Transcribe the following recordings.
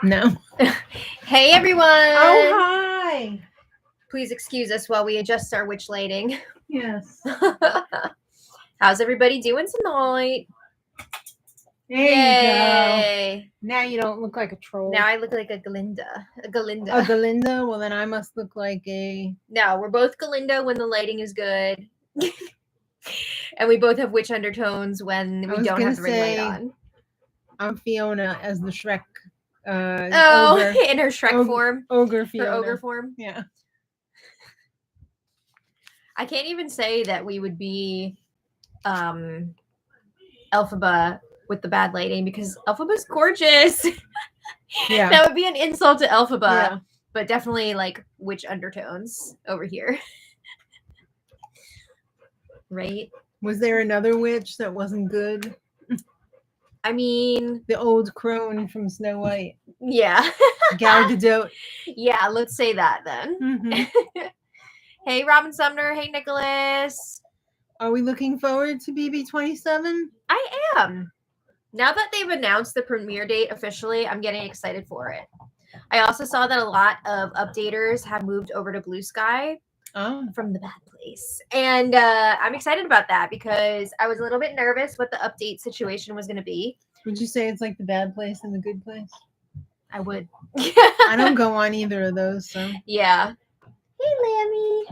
No. Hey everyone! Oh, hi. Please excuse us while we adjust our witch lighting. Yes. How's everybody doing tonight? There you go. Now you don't look like a troll. Now I look like a Galinda. A Galinda? Well, then I must look like a... No, we're both Galinda when the lighting is good. And we both have witch undertones when we don't have the ring light on. I'm Fiona as the Shrek. Ogre. In her Shrek form. Ogre Fiona. Her ogre form. Yeah. I can't even say that we would be Elphaba with the bad lighting because Elphaba's gorgeous. Yeah. That would be an insult to Elphaba. Yeah. But definitely like witch undertones over here. Right? Was there another witch that wasn't good? I mean... The old crone from Snow White. Yeah. Gal Gadot. Yeah, let's say that then. Mm-hmm. Hey, Robin Sumner. Hey, Nicholas. Are we looking forward to BB27? I am. Now that they've announced the premiere date officially, I'm getting excited for it. I also saw that a lot of updaters have moved over to Blue Sky from the bad place. And I'm excited about that because I was a little bit nervous what the update situation was going to be. Would you say it's like the bad place and the good place? I would. I don't go on either of those, so. Yeah. Hey, Lammy.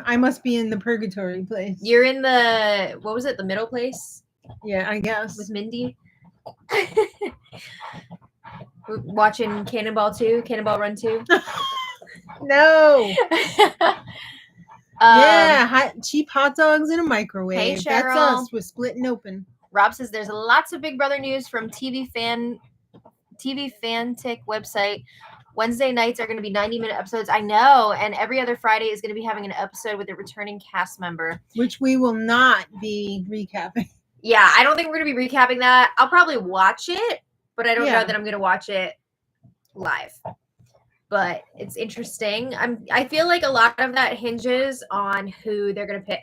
I must be in the purgatory place. You're in the, what was it, the middle place? Yeah, I guess. With Mindy. Watching Cannonball Run 2. No. Yeah, cheap hot dogs in a microwave. Hey, Cheryl. That's us. We're splitting open. Rob says there's lots of Big Brother news from TV Fantic website. Wednesday nights are going to be 90-minute episodes. I know. And every other Friday is going to be having an episode with a returning cast member. Which we will not be recapping. Yeah, I don't think we're going to be recapping that. I'll probably watch it, but I don't know that I'm going to watch it live. But it's interesting. I feel like a lot of that hinges on who they're going to pick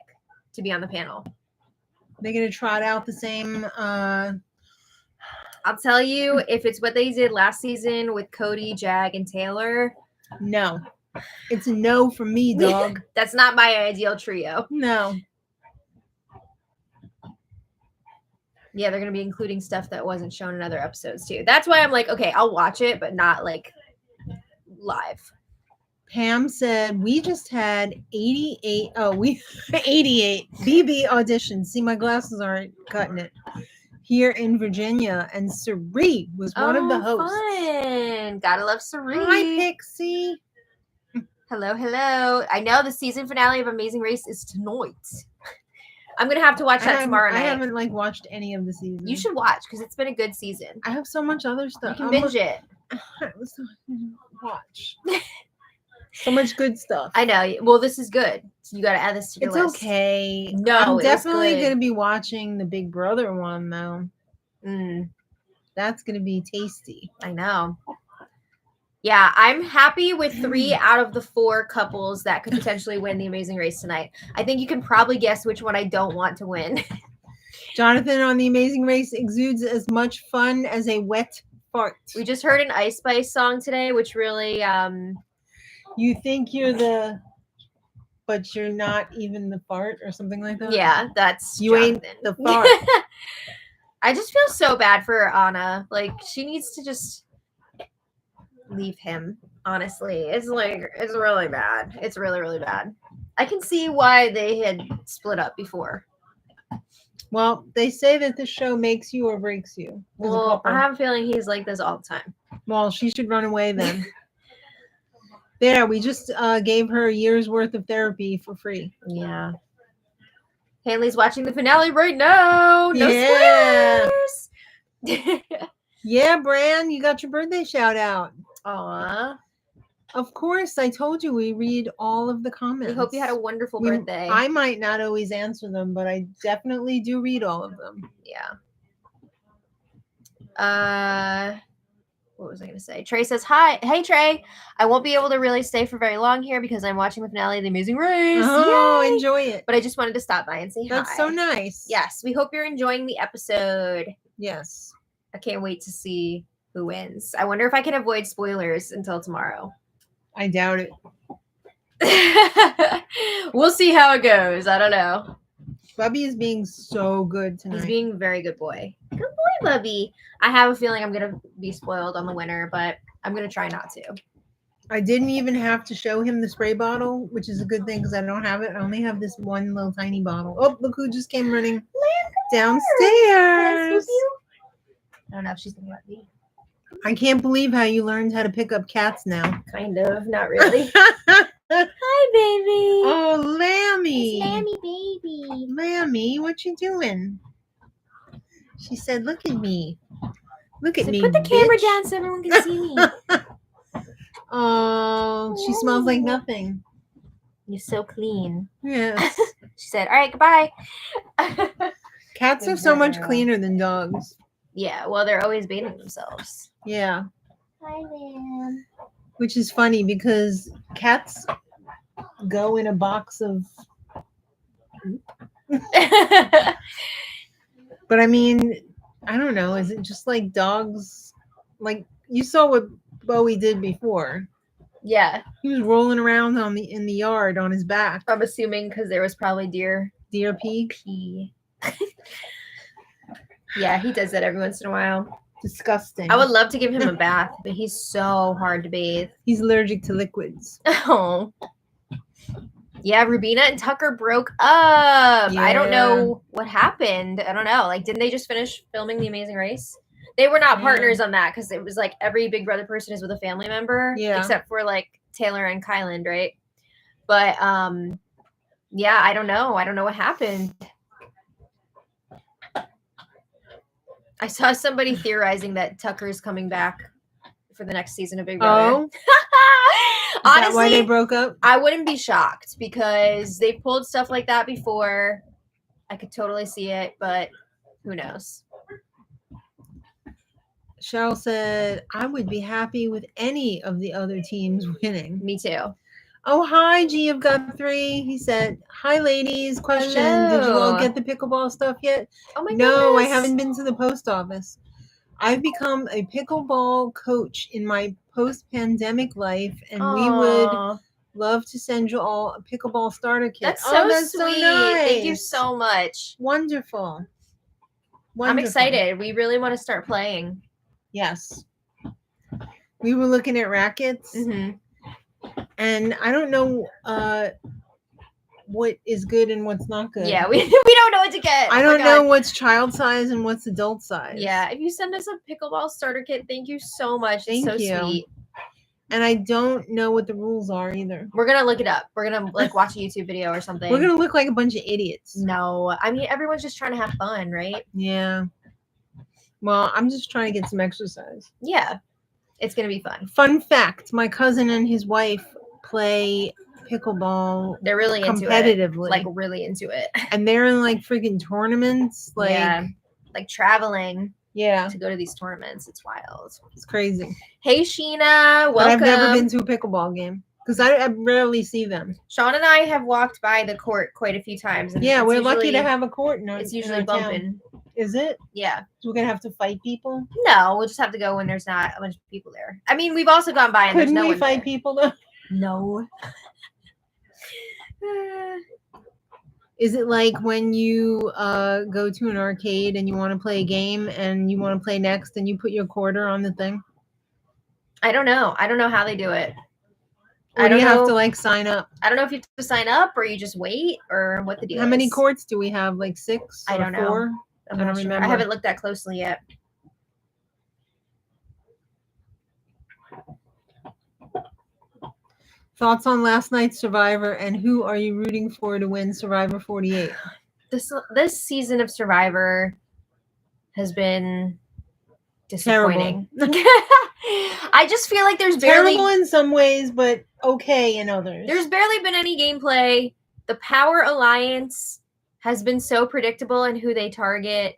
to be on the panel. They're going to trot out the same... I'll tell you, if it's what they did last season with Cody, Jag, and Taylor. No. It's a no from me, dog. That's not my ideal trio. No. Yeah, they're going to be including stuff that wasn't shown in other episodes, too. That's why I'm like, okay, I'll watch it, but not, like, live. Pam said, we just had 88 BB auditions. See, my glasses aren't cutting it. Here in Virginia, and Sari was one of the hosts. Fun. Gotta love Sari. Hi, Pixie. Hello. I know the season finale of Amazing Race is tonight. I'm gonna have to watch that tomorrow night. I haven't watched any of the seasons. You should watch because it's been a good season. I have so much other stuff. You can binge it. Watch. So much good stuff. I know. Well, this is good. So you got to add this to your list. It's okay. No, I'm definitely going to be watching the Big Brother one, though. That's going to be tasty. I know. Yeah, I'm happy with 3 out of the 4 couples that could potentially win the Amazing Race tonight. I think you can probably guess which one I don't want to win. Jonathan on the Amazing Race exudes as much fun as a wet fart. We just heard an Ice Spice song today, which really... You think you're but you're not even the fart or something like that? Yeah, that's you Jonathan. Ain't the fart. I just feel so bad for Anna. Like, she needs to just leave him, honestly. It's really bad. It's really, really bad. I can see why they had split up before. Well, they say that the show makes you or breaks you. Well, I have a feeling he's like this all the time. Well, she should run away then. There, we just gave her a year's worth of therapy for free. Yeah. Haley's watching the finale right now. No spoilers. Yeah, Bran, you got your birthday shout out. Aw. Of course, I told you we read all of the comments. We hope you had a wonderful birthday. I might not always answer them, but I definitely do read all of them. Yeah. What was I going to say? Trey says, hi. Hey, Trey. I won't be able to really stay for very long here because I'm watching the finale of The Amazing Race. Oh, Yay! enjoy it. But I just wanted to stop by and say hi. That's so nice. Yes. We hope you're enjoying the episode. Yes. I can't wait to see who wins. I wonder if I can avoid spoilers until tomorrow. I doubt it. We'll see how it goes. I don't know. Bubby is being so good tonight. He's being a very good boy. Good boy, Bubby. I have a feeling I'm going to be spoiled on the winner, but I'm going to try not to. I didn't even have to show him the spray bottle, which is a good thing because I don't have it. I only have this one little tiny bottle. Oh, look who just came running downstairs. I don't know if she's going to let me. I can't believe how you learned how to pick up cats now. Kind of. Not really. Hi, baby. Oh, Lammy. It's Lammy, baby. Lammy, what you doing? She said, look at me. Look at So me, put the camera bitch. down so everyone can see me. Oh, she smells like nothing. You're so clean. Yes. She said, all right, goodbye. Cats are so much cleaner than dogs. Yeah, well, they're always bathing themselves. Yeah. Hi, Lamb. Which is funny because cats go in a box of... But I mean, I don't know. Is it just like dogs? Like you saw what Bowie did before. Yeah. He was rolling around in the yard on his back. I'm assuming because there was probably deer pee. Yeah, he does that every once in a while. Disgusting. I would love to give him a bath, but he's so hard to bathe. He's allergic to liquids. Oh. Yeah, Rubina and Tucker broke up. Yeah. I don't know what happened. I don't know. Like, didn't they just finish filming The Amazing Race? They were not partners on that because it was like every Big Brother person is with a family member. Yeah. Except for like Taylor and Kyland, right? But yeah, I don't know. I don't know what happened. I saw somebody theorizing that Tucker's coming back for the next season of Big Brother. Oh, honestly, is that why they broke up? I wouldn't be shocked because they've pulled stuff like that before. I could totally see it, but who knows? Cheryl said, I would be happy with any of the other teams winning. Me too. Oh, hi, G of Guthrie. He said, hi, ladies. Question. Did you all get the pickleball stuff yet? Oh my No, goodness. I haven't been to the post office. I've become a pickleball coach in my post-pandemic life, and we would love to send you all a pickleball starter kit. That's so sweet. So nice. Thank you so much. Wonderful. I'm excited. We really want to start playing. Yes. We were looking at rackets, Mm-hmm. and I don't know what is good and what's not good. Yeah, we don't know what to get. I don't know what's child size and what's adult size. Yeah, if you send us a pickleball starter kit, thank you so much. Thank it's so you. sweet. And I don't know what the rules are either. We're gonna look it up. We're gonna like watch a YouTube video or something. We're gonna look like a bunch of idiots. No, I mean everyone's just trying to have fun, right? Yeah. Well, I'm just trying to get some exercise. Yeah, it's gonna be fun. Fun fact: my cousin and his wife play pickleball. They're really into it. Competitively, like really into it. And they're in like freaking tournaments. Like, yeah, like traveling. Yeah, to go to these tournaments. It's wild. It's crazy. Hey, Sheena. Welcome. But I've never been to a pickleball game because I rarely see them. Sean and I have walked by the court quite a few times. And yeah, we're lucky to have a court. It's usually bumping. Is it? Yeah. So we're going to have to fight people? No, we'll just have to go when there's not a bunch of people there. I mean, we've also gone by and Couldn't there's no we one fight there. people though? No. Is it like when you go to an arcade and you want to play a game and you want to play next and you put your quarter on the thing? I don't know. I don't know how they do it. Or do you have to like sign up? I don't know if you have to sign up or you just wait or what the deal is. How many courts do we have? Like 6 I don't know. 4? I don't remember. I haven't looked that closely yet. Thoughts on last night's Survivor and who are you rooting for to win Survivor 48? This season of Survivor has been disappointing. I just feel like there's terrible in some ways, but okay in others. There's barely been any gameplay. The Power Alliance has been so predictable in who they target.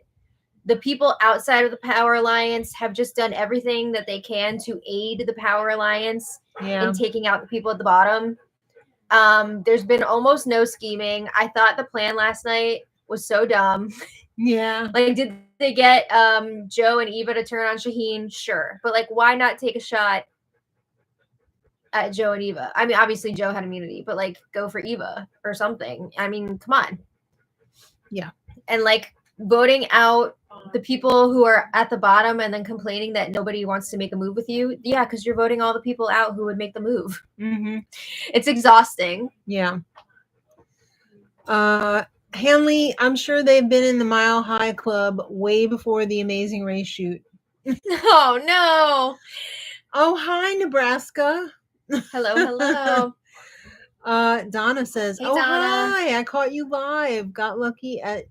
The people outside of the Power Alliance have just done everything that they can to aid the Power Alliance in taking out the people at the bottom. There's been almost no scheming. I thought the plan last night was so dumb. Yeah. Like, did they get Joe and Eva to turn on Shaheen, sure. But like, why not take a shot at Joe and Eva? I mean, obviously Joe had immunity, but like, go for Eva or something. I mean, come on. Yeah. And like voting out the people who are at the bottom and then complaining that nobody wants to make a move with you. Yeah, because you're voting all the people out who would make the move. Mm-hmm. It's exhausting. Yeah. Hanley, I'm sure they've been in the Mile High Club way before the Amazing Race shoot. Oh, no. Oh, hi, Nebraska. Hello. Donna says, Hey, oh, Donna. hi, I caught you live. Got lucky at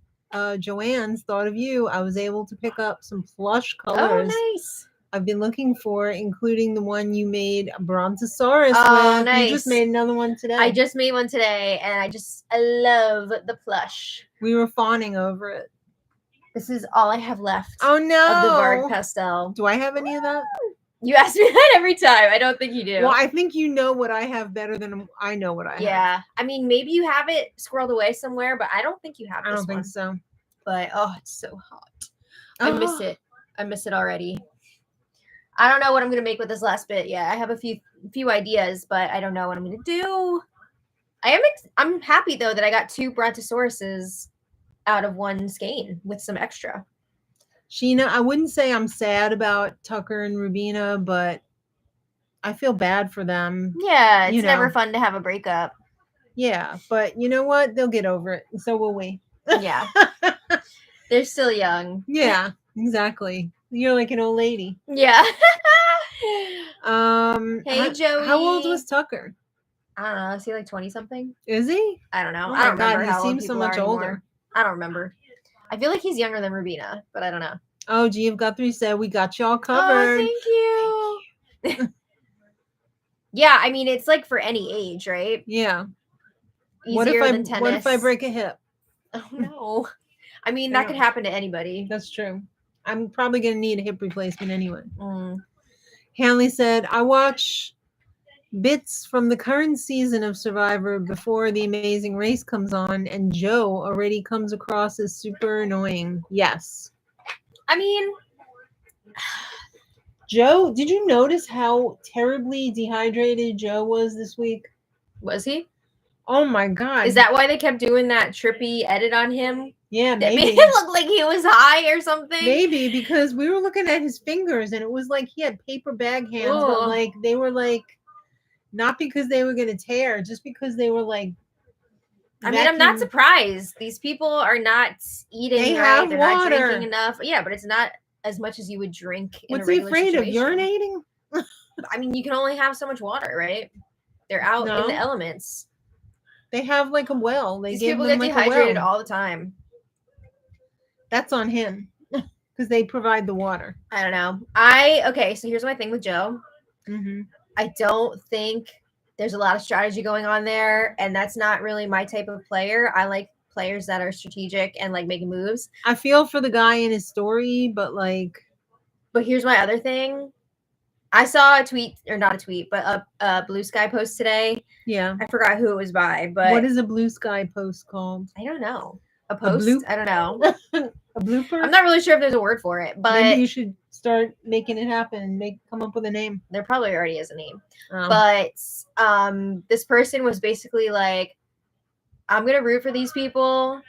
Joanne's. Thought of you. I was able to pick up some plush colors. Oh, nice. I've been looking for, including the one you made a Brontosaurus with. Nice. You just made another one today. I just made one today, and I love the plush. We were fawning over it. This is all I have left. Oh, no. Of the Varg pastel. Do I have any of that? You ask me that every time. I don't think you do. Well, I think you know what I have better than I know what I have. Yeah. I mean, maybe you have it squirreled away somewhere, but I don't think you have this one. I don't think so. But, oh, it's so hot. I miss it. I miss it already. I don't know what I'm going to make with this last bit. Yeah, I have a few ideas, but I don't know what I'm going to do. I'm happy, though, that I got 2 Brontosauruses out of 1 skein with some extra. Sheena, I wouldn't say I'm sad about Tucker and Rubina, but I feel bad for them. Yeah, it's never fun to have a breakup. Yeah, but you know what? They'll get over it. So will we. Yeah. They're still young. Yeah, exactly. You're like an old lady. Yeah. Hey, Joey. How old was Tucker? I don't know. Is he like 20-something? Is he? I don't know. Oh I don't remember God, how he old seems so people much are older. anymore. I don't remember. I feel like he's younger than Rubina, but I don't know. Oh, G of Guthrie said we got y'all covered. Oh, thank you. Yeah, I mean, it's like for any age, right? Yeah. Easier than tennis. What if I break a hip? Oh, no. I mean, that could happen to anybody. That's true. I'm probably going to need a hip replacement anyway. Mm. Hanley said, I watch bits from the current season of Survivor before the Amazing Race comes on, and Joe already comes across as super annoying. Yes. I mean, Joe, did you notice how terribly dehydrated Joe was this week? Was he? Oh my God. Is that why they kept doing that trippy edit on him? Yeah, That maybe. made it look like he was high or something? Maybe, because we were looking at his fingers and it was like he had paper bag hands, but like they were like, not because they were going to tear, just because they were like, I mean, I'm not surprised. These people are not eating right. They're not drinking enough. Yeah, but it's not as much as you would drink in a regular situation. What's he afraid of? Urinating? I mean, you can only have so much water, right? They're out in the elements. They have like a well. These people get dehydrated all the time. That's on him because they provide the water. I don't know. Okay, so here's my thing with Joe. Mm-hmm. I don't think there's a lot of strategy going on there, and that's not really my type of player. I like players that are strategic and like making moves. I feel for the guy in his story, but here's my other thing. I saw a tweet, or not a tweet, but a Blue Sky post today. Yeah. I forgot who it was by, but what is a Blue Sky post called? I don't know. A post? I don't know. A blooper? I'm not really sure if there's a word for it, but maybe you should start making it happen and come up with a name. There probably already is a name. But this person was basically like, I'm gonna root for these people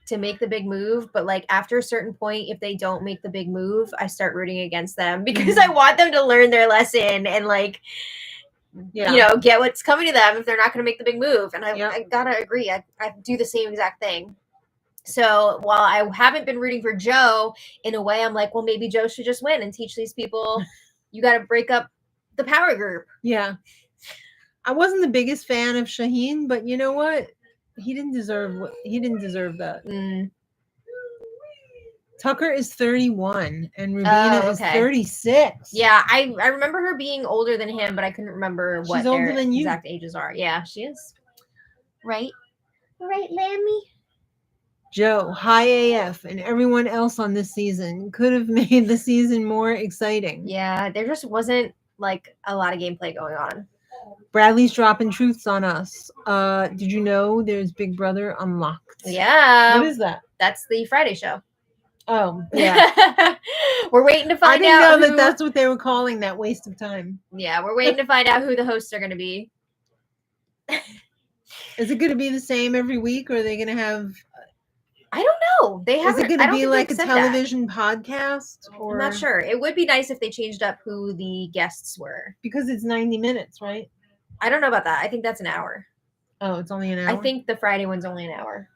to make the big move, but like after a certain point, if they don't make the big move, I start rooting against them because I want them to learn their lesson and like get what's coming to them if they're not going to make the big move. And I gotta agree, I do the same exact thing. So while I haven't been rooting for Joe, in a way I'm like, well, maybe Joe should just win and teach these people you got to break up the power group. Yeah. I wasn't the biggest fan of Shaheen, but you know what? He didn't deserve that. Mm. Tucker is 31 and Rubina is 36. Yeah, I remember her being older than him, but I couldn't remember what their exact ages are. Yeah, she is. Right, Lammy? Joe, high AF, and everyone else on this season could have made the season more exciting. Yeah, there just wasn't like a lot of gameplay going on. Bradley's dropping truths on us. Did you know there's Big Brother Unlocked? Yeah. What is that? That's the Friday show. Oh, yeah. We're waiting to I find didn't out know who... that that's what they were calling that waste of time. Yeah, we're waiting to find out who the hosts are going to be. Is it going to be the same every week, or are they going to have... I don't know. They haven't... Is it going to be like a television podcast? Or... I'm not sure. It would be nice if they changed up who the guests were. Because it's 90 minutes, right? I don't know about that. I think that's an hour. Oh, it's only an hour? I think the Friday one's only an hour.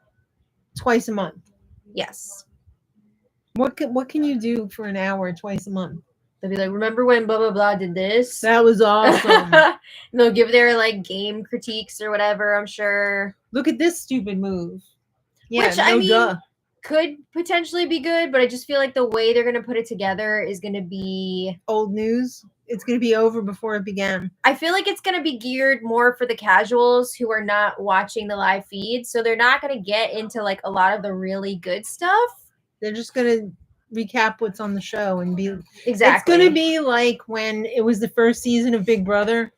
Twice a month? Yes. What can you do for an hour twice a month? They'll be like, remember when blah, blah, blah did this? That was awesome. And they'll give their like game critiques or whatever, I'm sure. Look at this stupid move. Yeah, Which, I mean, could potentially be good, but I just feel like the way they're going to put it together is going to be... old news. It's going to be over before it began. I feel like it's going to be geared more for the casuals who are not watching the live feed. So they're not going to get into like a lot of the really good stuff. They're just going to recap what's on the show and be... Exactly. It's going to be like when it was the first season of Big Brother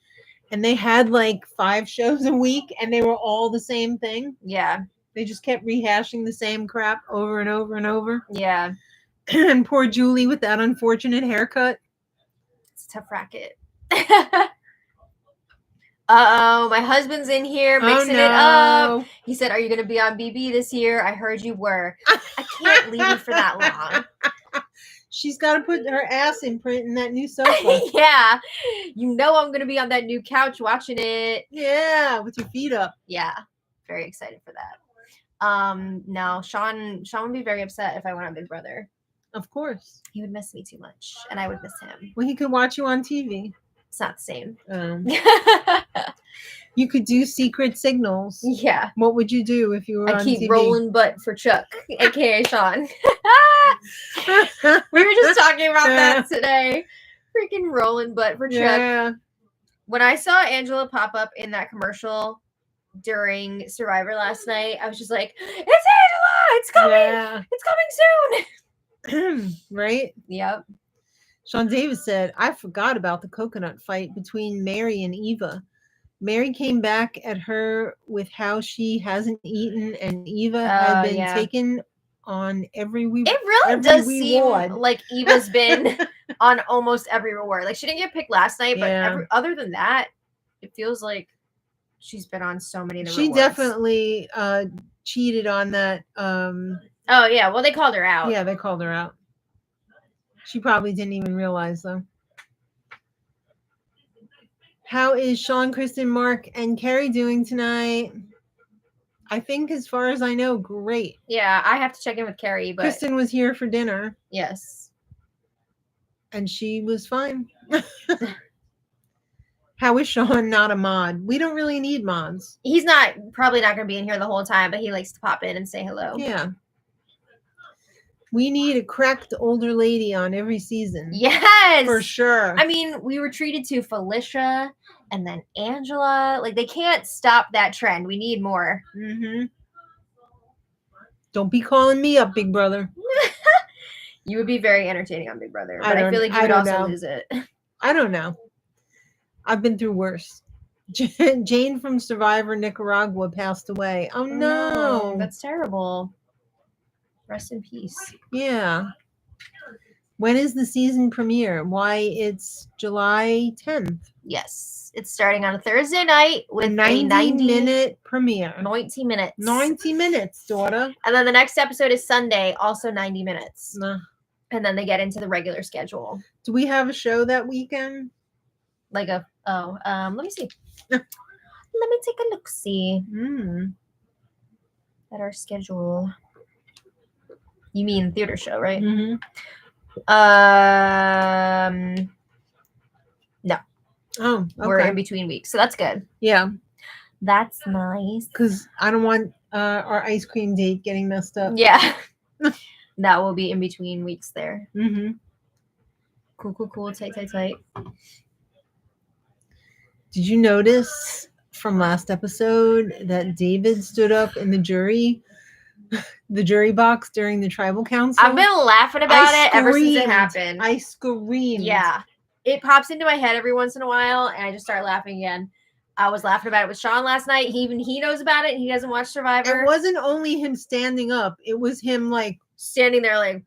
and they had like 5 shows a week and they were all the same thing. Yeah. They just kept rehashing the same crap over and over and over. Yeah. And poor Julie with that unfortunate haircut. It's a tough racket. Uh-oh, my husband's in here mixing it up. He said, are you going to be on BB this year? I heard you were. I can't leave you for that long. She's got to put her ass imprint in that new sofa. Yeah. You know I'm going to be on that new couch watching it. Yeah, with your feet up. Yeah. Very excited for that. No, Sean would be very upset if I went on Big Brother. Of course. He would miss me too much, and I would miss him. Well, he could watch you on TV. It's not the same. You could do secret signals. Yeah. What would you do if you were on TV? I keep rolling butt for Chuck, aka Sean. We were just talking about that today. Freaking rolling butt for Chuck. Yeah. When I saw Angela pop up in that commercial during Survivor last night, I was just like, it's Angela! It's coming! Yeah. It's coming soon! Right? Yep. Sean Davis said, I forgot about the coconut fight between Mary and Eva. Mary came back at her with how she hasn't eaten, and Eva had been taken on every reward. It really does seem like Eva's been on almost every reward. Like, she didn't get picked last night, but other than that, it feels like she's been on so many of the rewards. She definitely cheated on that. Oh, yeah. Well, they called her out. Yeah, they called her out. She probably didn't even realize, though. How is Sean, Kristen, Mark, and Carrie doing tonight? I think, as far as I know, great. Yeah, I have to check in with Carrie, but Kristen was here for dinner. Yes. And she was fine. How is Sean not a mod? We don't really need mods. He's probably not going to be in here the whole time, but he likes to pop in and say hello. Yeah. We need a cracked older lady on every season. Yes. For sure. I mean, we were treated to Felicia and then Angela. Like, they can't stop that trend. We need more. Mm-hmm. Don't be calling me up, Big Brother. You would be very entertaining on Big Brother, but I feel like you would also lose it. I don't know. I've been through worse. Jane from Survivor Nicaragua passed away. Oh, no. That's terrible. Rest in peace. Yeah. When is the season premiere? Why, it's July 10th. Yes. It's starting on a Thursday night with a 90-minute premiere. 90 minutes. 90 minutes, daughter. And then the next episode is Sunday, also 90 minutes. Nah. And then they get into the regular schedule. Do we have a show that weekend? Like let me see. Let me take a look-see at our schedule. You mean theater show, right? Mm-hmm. No. Oh, okay. We're in between weeks, so that's good. Yeah. That's nice. Because I don't want our ice cream date getting messed up. Yeah. That will be in between weeks there. Mm-hmm. Cool. Tight. Did you notice from last episode that David stood up in the jury box during the tribal council? I've been laughing about it ever since it happened. I screamed. Yeah. It pops into my head every once in a while, and I just start laughing again. I was laughing about it with Sean last night. He knows about it, and he doesn't watch Survivor. It wasn't only him standing up. It was him, like, standing there like,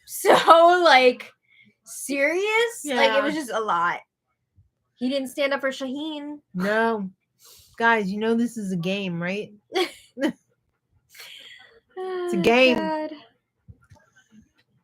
so like serious. Yeah. Like it was just a lot. He didn't stand up for Shaheen. No. Guys, you know this is a game, right? It's a game. God.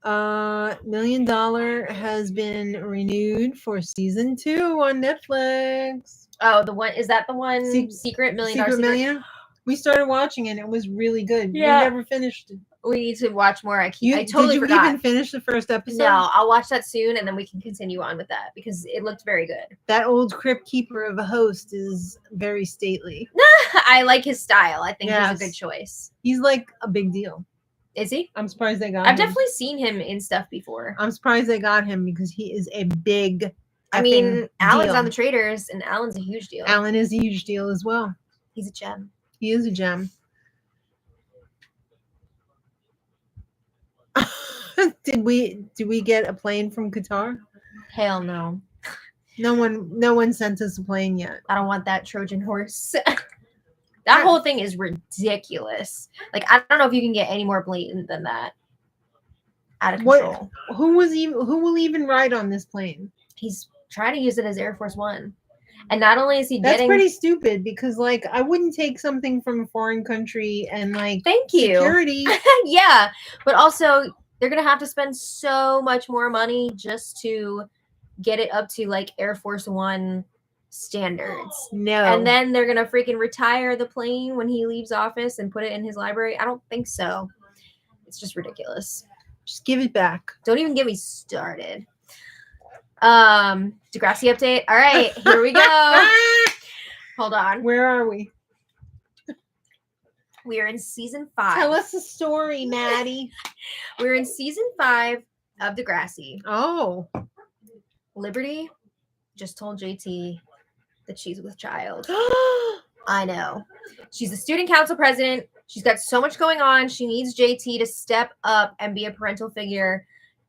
$1 Million has been renewed for season 2 on Netflix. Oh, the one is that the one Secret Million Dollar Secret? Million? We started watching it. It was really good. Yeah. We never finished it. We need to watch more. I totally did you forgot. even finish the first episode? No, I'll watch that soon and then we can continue on with that because it looked very good. That old crypt keeper of a host is very stately. I like his style. I think he's a good choice. He's like a big deal. Is he? I'm surprised they got him. I've definitely seen him in stuff before. I'm surprised they got him because he is a big Alan's on the Traders and Alan's a huge deal. Alan is a huge deal as well. He's a gem. He is a gem. Did we get a plane from Qatar? Hell no. No one sent us a plane yet. I don't want that Trojan horse. That whole thing is ridiculous. Like I don't know if you can get any more blatant than that. Out of control. Who will even ride on this plane? He's trying to use it as Air Force One. And not only is he That's pretty stupid because like I wouldn't take something from a foreign country and like security. Yeah. But also they're gonna have to spend so much more money just to get it up to like Air Force One standards. No. And then they're gonna freaking retire the plane when he leaves office and put it in his library. I don't think so. It's just ridiculous. Just give it back. Don't even get me started. Degrassi update. All right, here we go. Hold on. Where are we? We are in season 5. Tell us a story, Maddie. We're in season 5 of Degrassi. Oh. Liberty just told JT that she's with child. I know. She's the student council president. She's got so much going on. She needs JT to step up and be a parental figure.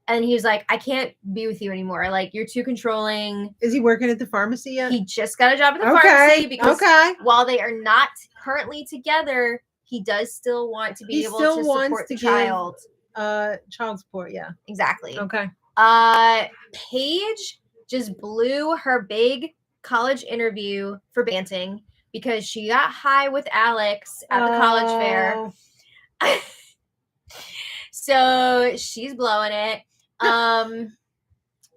And he was like, I can't be with you anymore. Like, you're too controlling. Is he working at the pharmacy yet? He just got a job at the pharmacy because while they are not currently together, he does still want to be able to support the child. Child support, yeah. Exactly. Okay. Paige just blew her big college interview for Banting because she got high with Alex at the college fair. So she's blowing it.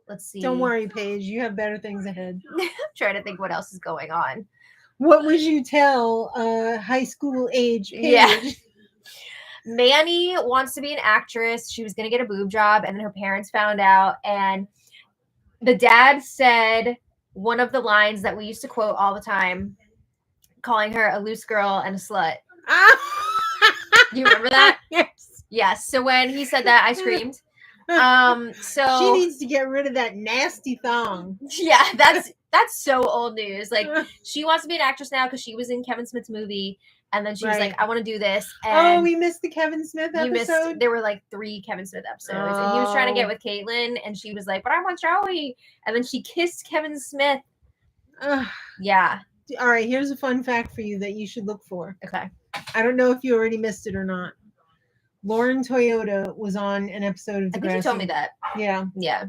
Let's see. Don't worry, Paige. You have better things ahead. I'm trying to think what else is going on. What would you tell high school age Paige? Yeah. Manny wants to be an actress. She was going to get a boob job, and then her parents found out. And the dad said one of the lines that we used to quote all the time, calling her a loose girl and a slut. Do you remember that? Yes. Yes. So when he said that, I screamed. So she needs to get rid of that nasty thong. Yeah, that's so old news. Like she wants to be an actress now because she was in Kevin Smith's movie, and then she was like, "I want to do this." And we missed the Kevin Smith episode. There were like 3 Kevin Smith episodes, and he was trying to get with Caitlyn, and she was like, "But I want Joey," and then she kissed Kevin Smith. Yeah. All right. Here's a fun fact for you that you should look for. Okay. I don't know if you already missed it or not. Lauren Toyota was on an episode of Degrassi. I think you told me that. Yeah. Yeah.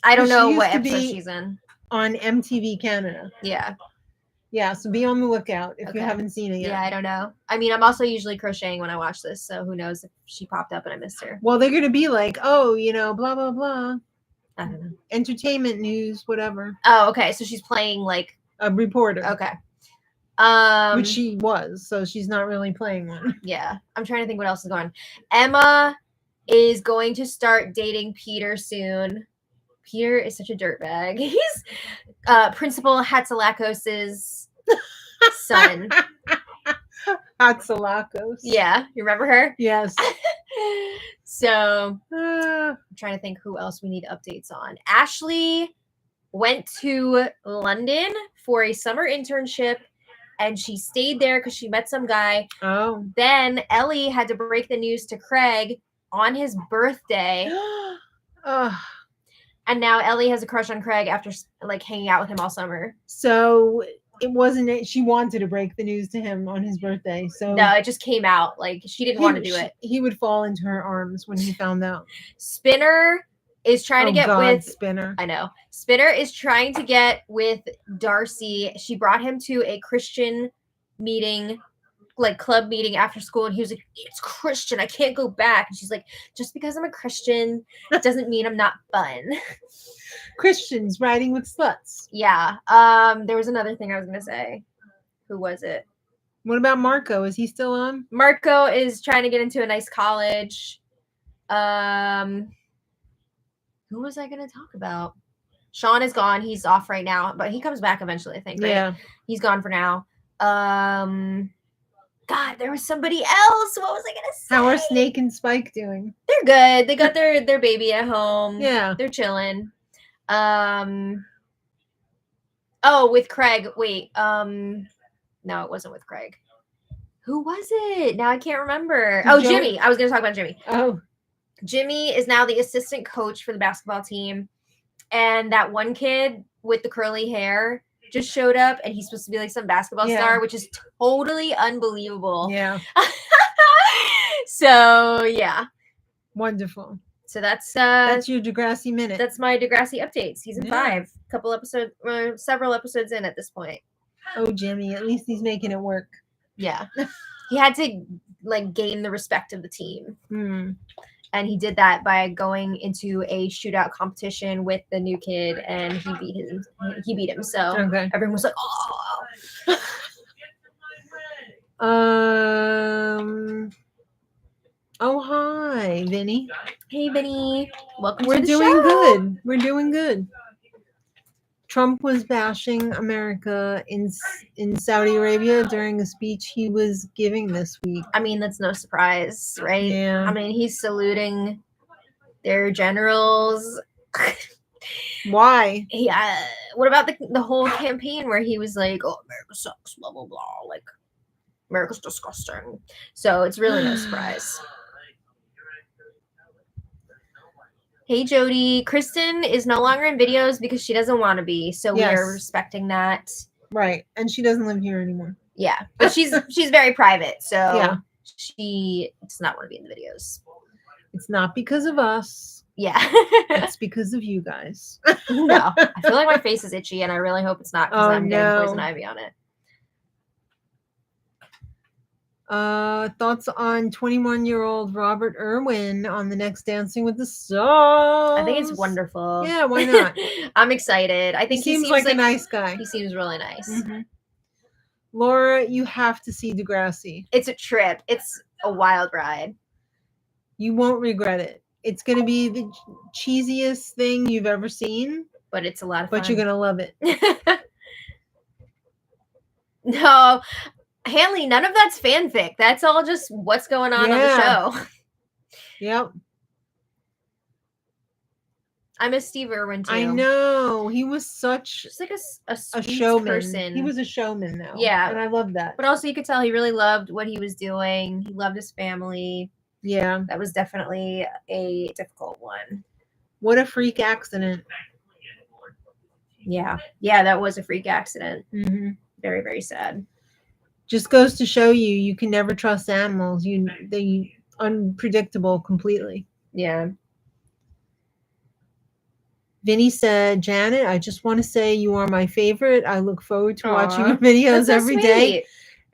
I don't know what episode she's in. On MTV Canada. Yeah. Yeah, so be on the lookout if you haven't seen it yet. Yeah, I don't know. I mean, I'm also usually crocheting when I watch this, so who knows if she popped up and I missed her. Well, they're going to be like, oh, blah, blah, blah. I don't know. Entertainment news, whatever. Oh, okay. So she's playing like a reporter. Okay. Which she was, so she's not really playing one. Yeah. I'm trying to think what else is going on. Emma is going to start dating Peter soon. Peter is such a dirtbag. He's Principal Hatzilakos' son. Hatzilakos. Yeah. You remember her? Yes. So I'm trying to think who else we need updates on. Ashley went to London for a summer internship. And she stayed there because she met some guy. Oh. Then Ellie had to break the news to Craig on his birthday. And now Ellie has a crush on Craig after like hanging out with him all summer. So it wasn't. She wanted to break the news to him on his birthday, so No, it just came out. Like, she didn't want to do it. He would fall into her arms when he found out. Spinner is trying to get with Spinner. I know. Spinner is trying to get with Darcy. She brought him to a Christian meeting, like club meeting after school, and he was like, "It's Christian, I can't go back." And she's like, "Just because I'm a Christian doesn't mean I'm not fun." Christians riding with sluts. Yeah. There was another thing I was gonna say. Who was it? What about Marco? Is he still on? Marco is trying to get into a nice college. Who was I gonna talk about? Sean is gone. He's off right now, but he comes back eventually, I think. Right? Yeah. He's gone for now. God, there was somebody else. What was I gonna say? How are Snake and Spike doing? They're good. They got their baby at home. Yeah. They're chilling. Oh, with Craig. Wait. No, it wasn't with Craig. Who was it? Now I can't remember. Jimmy. I was gonna talk about Jimmy. Oh. Jimmy is now the assistant coach for the basketball team. And that one kid with the curly hair just showed up, and he's supposed to be like some basketball star, which is totally unbelievable. Yeah. So yeah. Wonderful. So that's your Degrassi minute. That's my Degrassi update, season 5. Couple episodes, several episodes in at this point. Oh, Jimmy, at least he's making it work. Yeah. He had to like gain the respect of the team. And he did that by going into a shootout competition with the new kid, and he beat him. So everyone was like, "Oh." Oh, hi, Vinny. Hey, Vinny. Welcome We're to the doing show. good. We're doing good. Trump was bashing America in Saudi Arabia during a speech he was giving this week. I mean, that's no surprise, right? Yeah. I mean, he's saluting their generals. Why? Yeah. What about the whole campaign where he was like, "Oh, America sucks, blah, blah, blah. Like, America's disgusting." So it's really no surprise. Hey, Jody. Kristen is no longer in videos because she doesn't want to be. So we are respecting that. Right. And she doesn't live here anymore. Yeah. But she's very private. So yeah. She does not want to be in the videos. It's not because of us. Yeah. It's because of you guys. No. I feel like my face is itchy, and I really hope it's not because I'm getting poison ivy on it. Thoughts on 21-year-old Robert Irwin on the next Dancing with the Stars? I think it's wonderful. Yeah, why not? I'm excited. I think he seems like a nice guy. He seems really nice. Mm-hmm. Laura, you have to see Degrassi. It's a trip. It's a wild ride. You won't regret it. It's going to be the cheesiest thing you've ever seen. But it's a lot of fun. But you're going to love it. No. Hanley, none of that's fanfic. That's all just what's going on the show. Yep. I miss Steve Irwin too. I know. He was just like a sweet showman. Person. He was a showman though. Yeah. And I love that. But also you could tell he really loved what he was doing. He loved his family. Yeah. That was definitely a difficult one. What a freak accident. Yeah. Yeah, that was a freak accident. Mm-hmm. Very, very sad. Just goes to show you can never trust animals. They unpredictable completely. Yeah. Vinny said, "Janet, I just want to say you are my favorite. I look forward to watching your videos every day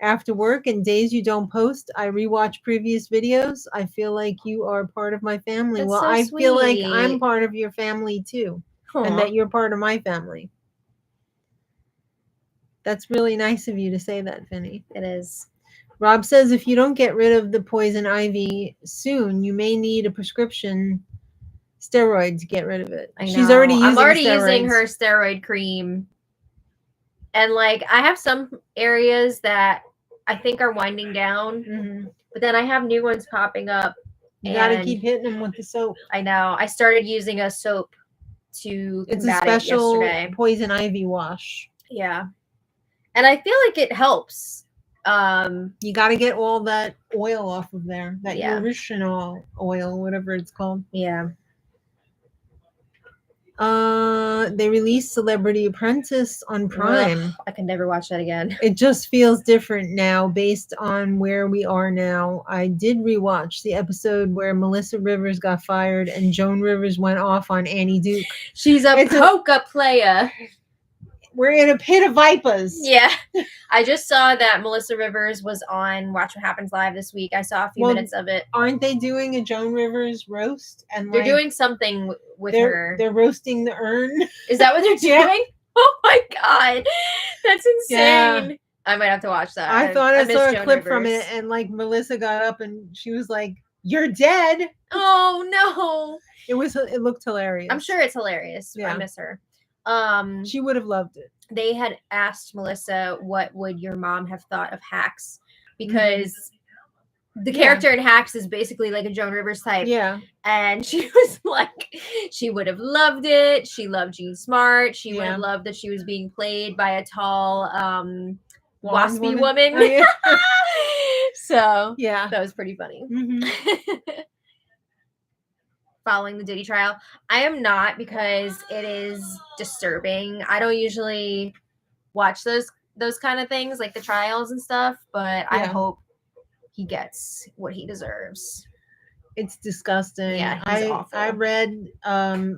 after work, and days you don't post, I rewatch previous videos. I feel like you are part of my family." Well, I feel like I'm part of your family too. Aww. And that you're part of my family. That's really nice of you to say that, Vinny. It is. Rob says if you don't get rid of the poison ivy soon, you may need a prescription steroid to get rid of it. I know. She's already using I'm already using her steroid cream. And like I have some areas that I think are winding down, but then I have new ones popping up. You gotta keep hitting them with the soap. I know. I started using a soap to combat it's a special yesterday. Poison ivy wash. Yeah. And I feel like it helps. You got to get all that oil off of there. That original oil, whatever it's called. Yeah. They released Celebrity Apprentice on Prime. Ugh, I can never watch that again. It just feels different now based on where we are now. I did rewatch the episode where Melissa Rivers got fired and Joan Rivers went off on Annie Duke. She's a polka player. We're in a pit of vipers. Yeah. I just saw that Melissa Rivers was on Watch What Happens Live this week. I saw a few minutes of it. Aren't they doing a Joan Rivers roast? And they're doing something with her. They're roasting the urn. Is that what they're doing? Oh my God. That's insane. Yeah. I might have to watch that. I thought I saw a clip from it and like Melissa got up and she was like, "You're dead." Oh no. It looked hilarious. I'm sure it's hilarious. Yeah. I miss her. She would have loved it. They had asked Melissa, what would your mom have thought of Hacks? Because the character in Hacks is basically like a Joan Rivers type. Yeah. And she was like, she would have loved it. She loved Jean Smart. She would have loved that she was being played by a tall, waspy woman. Oh, yeah. So yeah, that was pretty funny. Mm-hmm. Following the Diddy trial, I am not, because it is disturbing. I don't usually watch those kind of things, like the trials and stuff, but I hope he gets what he deserves. It's disgusting. Yeah, he's awful. I read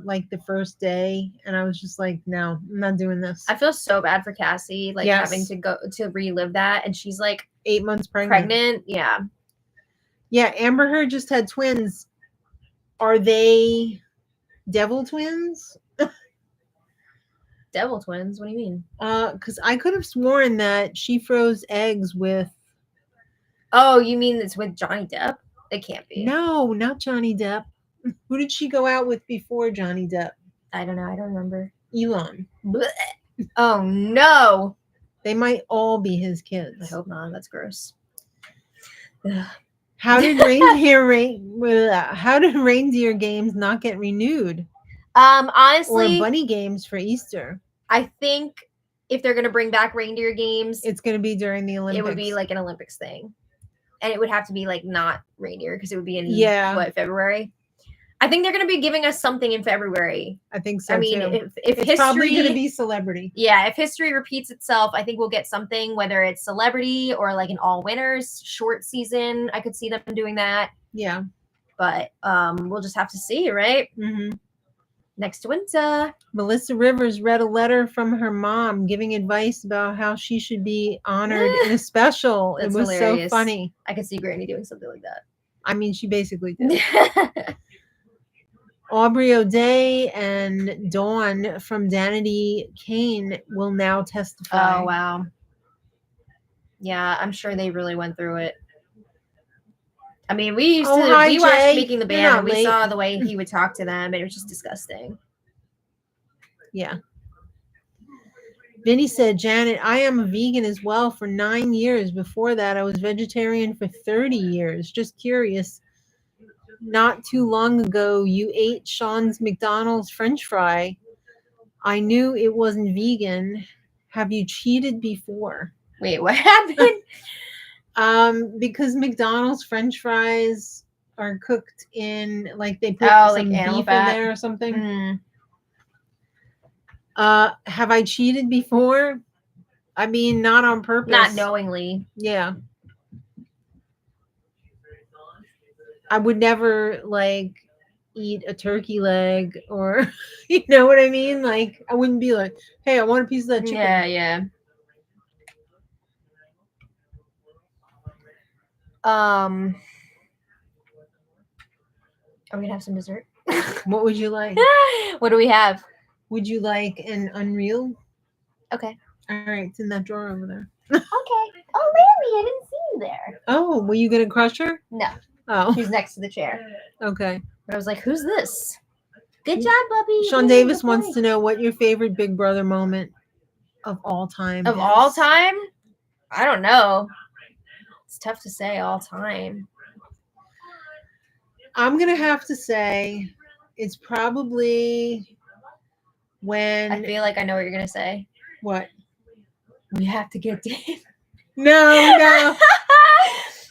like the first day and I was just like, no, I'm not doing this. I feel so bad for Cassie, like having to go to relive that, and she's like 8 months pregnant. Yeah. Yeah, Amber Heard just had twins. Are they devil twins? Devil twins? What do you mean? Because I could have sworn that she froze eggs with. Oh, you mean it's with Johnny Depp? It can't be. No, not Johnny Depp. Who did she go out with before Johnny Depp? I don't know. I don't remember. Elon. Blech. Oh no. They might all be his kids. I hope not. That's gross. How did reindeer games not get renewed? Honestly, or bunny games for Easter. I think if they're gonna bring back reindeer games, it's gonna be during the Olympics. It would be like an Olympics thing, and it would have to be like not reindeer because it would be in February. I think they're gonna be giving us something in February. I think so. I mean, too. if it's history, probably gonna be celebrity. Yeah, if history repeats itself, I think we'll get something, whether it's celebrity or like an all winners short season. I could see them doing that. Yeah, but we'll just have to see, right? Mm-hmm. Next winter. Melissa Rivers read a letter from her mom giving advice about how she should be honored in a special. It was hilarious. So funny. I could see Granny doing something like that. I mean, she basically did. Aubrey O'Day and Dawn from Danity Kane will now testify. Oh, wow. Yeah, I'm sure they really went through it. I mean, we watched Making the Band, and we saw the way he would talk to them, and it was just disgusting. Yeah. Vinny said, Janet, I am a vegan as well for 9 years. Before that, I was vegetarian for 30 years. Just curious. Not too long ago, you ate Sean's McDonald's French fry. I knew it wasn't vegan. Have you cheated before? Wait, what happened? Because McDonald's French fries are cooked in, like, they put some beef in there or something. Mm. Have I cheated before? I mean, not on purpose. Not knowingly. Yeah. I would never like eat a turkey leg or you know what I mean? Like I wouldn't be like, hey, I want a piece of that chicken. Yeah, yeah. Are we gonna have some dessert? What would you like? What do we have? Would you like an Unreal? Okay. All right, it's in that drawer over there. Okay. Oh, Larry, I didn't see you there. Oh, were you gonna crush her? No. Oh. She's next to the chair. Okay. I was like, who's this? Good job, Bubby. Sean Davis wants to know what your favorite Big Brother moment of all time is. All time? I don't know. It's tough to say all time. I'm going to have to say it's probably when... I feel like I know what you're going to say. What? We have to get Dave. No.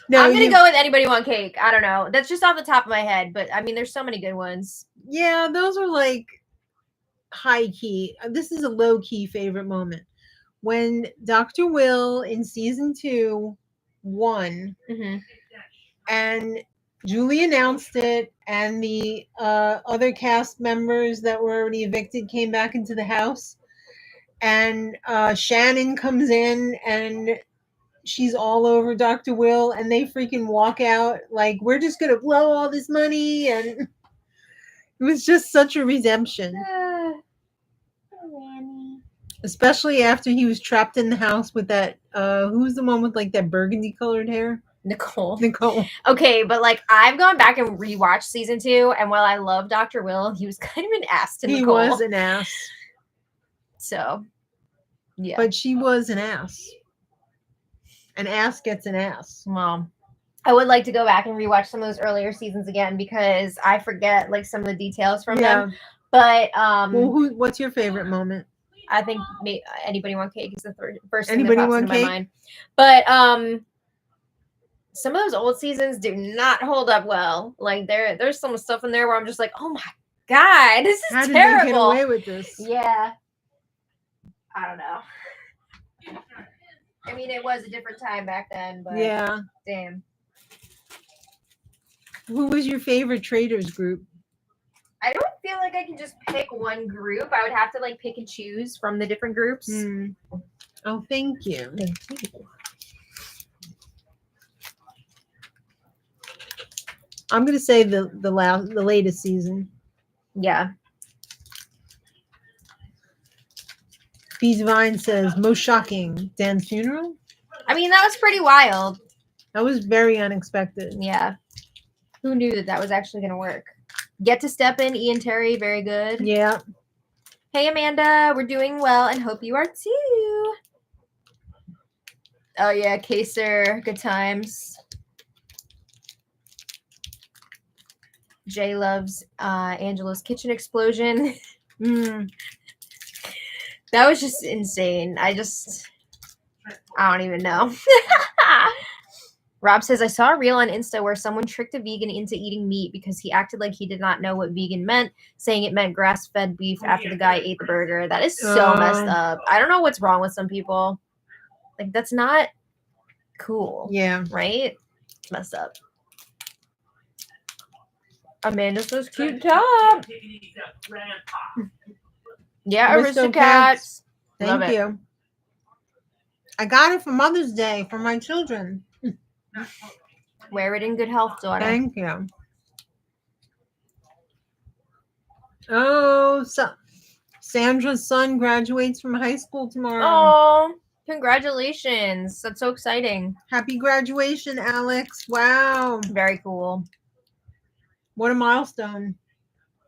No, I'm going to go with Anybody Want Cake. I don't know. That's just off the top of my head. But, I mean, there's so many good ones. Yeah, those are like... high key. This is a low key favorite moment when Dr. Will in season 2 won, and Julie announced it, and the other cast members that were already evicted came back into the house, and Shannon comes in and she's all over Dr. Will, and they freaking walk out like, we're just gonna blow all this money, and it was just such a redemption. Especially after he was trapped in the house with that who's the one with like that burgundy colored hair? Nicole. Okay, but like I've gone back and rewatched season 2, and while I love Dr. Will, he was kind of an ass to Nicole. He was an ass. So, yeah. But she was an ass. An ass gets an ass. Well, I would like to go back and rewatch some of those earlier seasons again because I forget like some of the details from them. But well, what's your favorite moment? I think Anybody Want Cake is the first thing Anybody that pops Want into Cake? my mind. But some of those old seasons do not hold up well. Like there's some stuff in there where I'm just like, oh my god, this is How did terrible. they get away with this? Yeah, I don't know. I mean, it was a different time back then, but yeah, damn. Who was your favorite traders group? I don't feel like I can just pick one group. I would have to like pick and choose from the different groups. Oh, thank you. Thank you. I'm gonna say the latest season. Yeah. B Divine says most shocking, Dan's funeral. I mean, that was pretty wild. That was very unexpected. Yeah. Who knew that was actually going to work? Get to Step In, Ian Terry, very good. Yeah. Hey, Amanda, we're doing well and hope you are too. Oh, yeah, Kaser, good times. Jay loves Angela's kitchen explosion. That was just insane. I don't even know. Rob says, I saw a reel on Insta where someone tricked a vegan into eating meat because he acted like he did not know what vegan meant, saying it meant grass-fed beef after the guy ate the burger. That is so messed up. I don't know what's wrong with some people. Like, that's not cool. Yeah. Right? It's messed up. Amanda says, cute top. Yeah, Aristocats. Thank you. I got it for Mother's Day for my children. Wear it in good health, daughter. Thank you. Oh, Sandra's son graduates from high school tomorrow. Oh, congratulations. That's so exciting. Happy graduation, Alex. Wow. Very cool. What a milestone.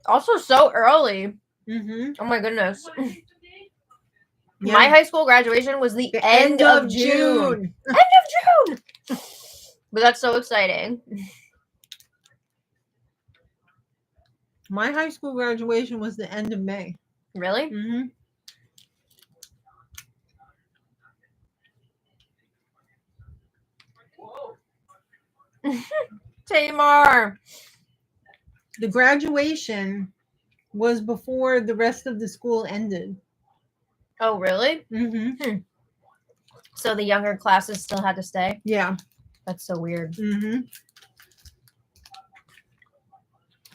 Also so early. Oh my goodness. Yeah. My high school graduation was the end of June. End of June. But that's so exciting. My high school graduation was the end of May. Really? Tamar. The graduation was before the rest of the school ended. Oh, really? So the younger classes still had to stay? Yeah. That's so weird.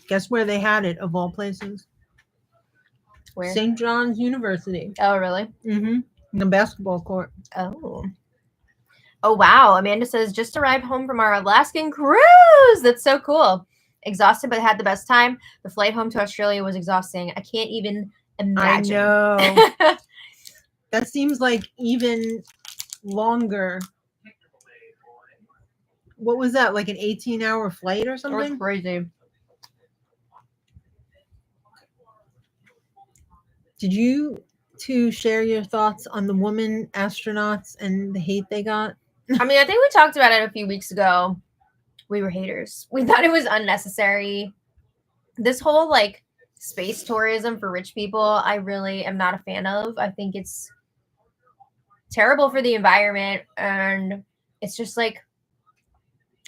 Guess where they had it, of all places? Where? St. John's University. Oh, really? In the basketball court. Oh. Oh, wow. Amanda says, just arrived home from our Alaskan cruise. That's so cool. Exhausted, but had the best time. The flight home to Australia was exhausting. I can't even imagine. I know. That seems like even longer. What was that? Like an 18-hour flight or something? That was crazy. Did you two share your thoughts on the woman astronauts and the hate they got? I mean, I think we talked about it a few weeks ago. We were haters. We thought it was unnecessary. This whole like space tourism for rich people, I really am not a fan of. I think it's terrible for the environment, and it's just like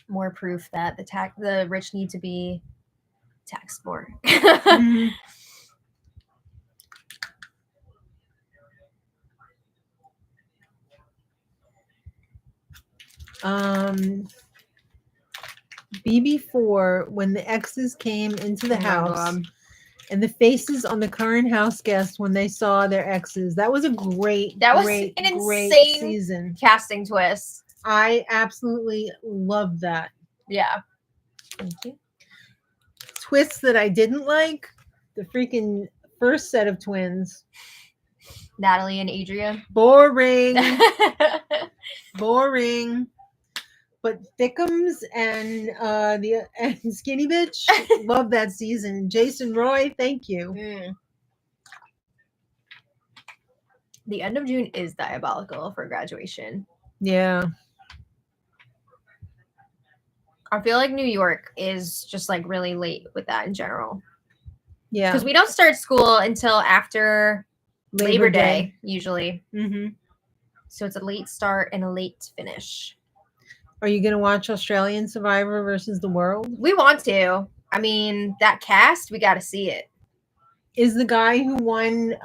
more proof that the rich need to be taxed more. BB4, when the exes came into the house, God. and the faces on the current house guests when they saw their exes. That was a great An insane season. casting twist. I absolutely loved that. Yeah. Thank you. Twists that I didn't like, the freaking first set of twins. Natalie and Adrian. Boring. Boring. But Thickums and and Skinny Bitch, love that season. Jason Roy, thank you. The end of June is diabolical for graduation. Yeah. I feel like New York is just like really late with that in general. Yeah. Because we don't start school until after Labor Day usually. Mm-hmm. So it's a late start and a late finish. Are you going to watch Australian Survivor versus the World? We want to. I mean, that cast, we got to see it. Is the guy who won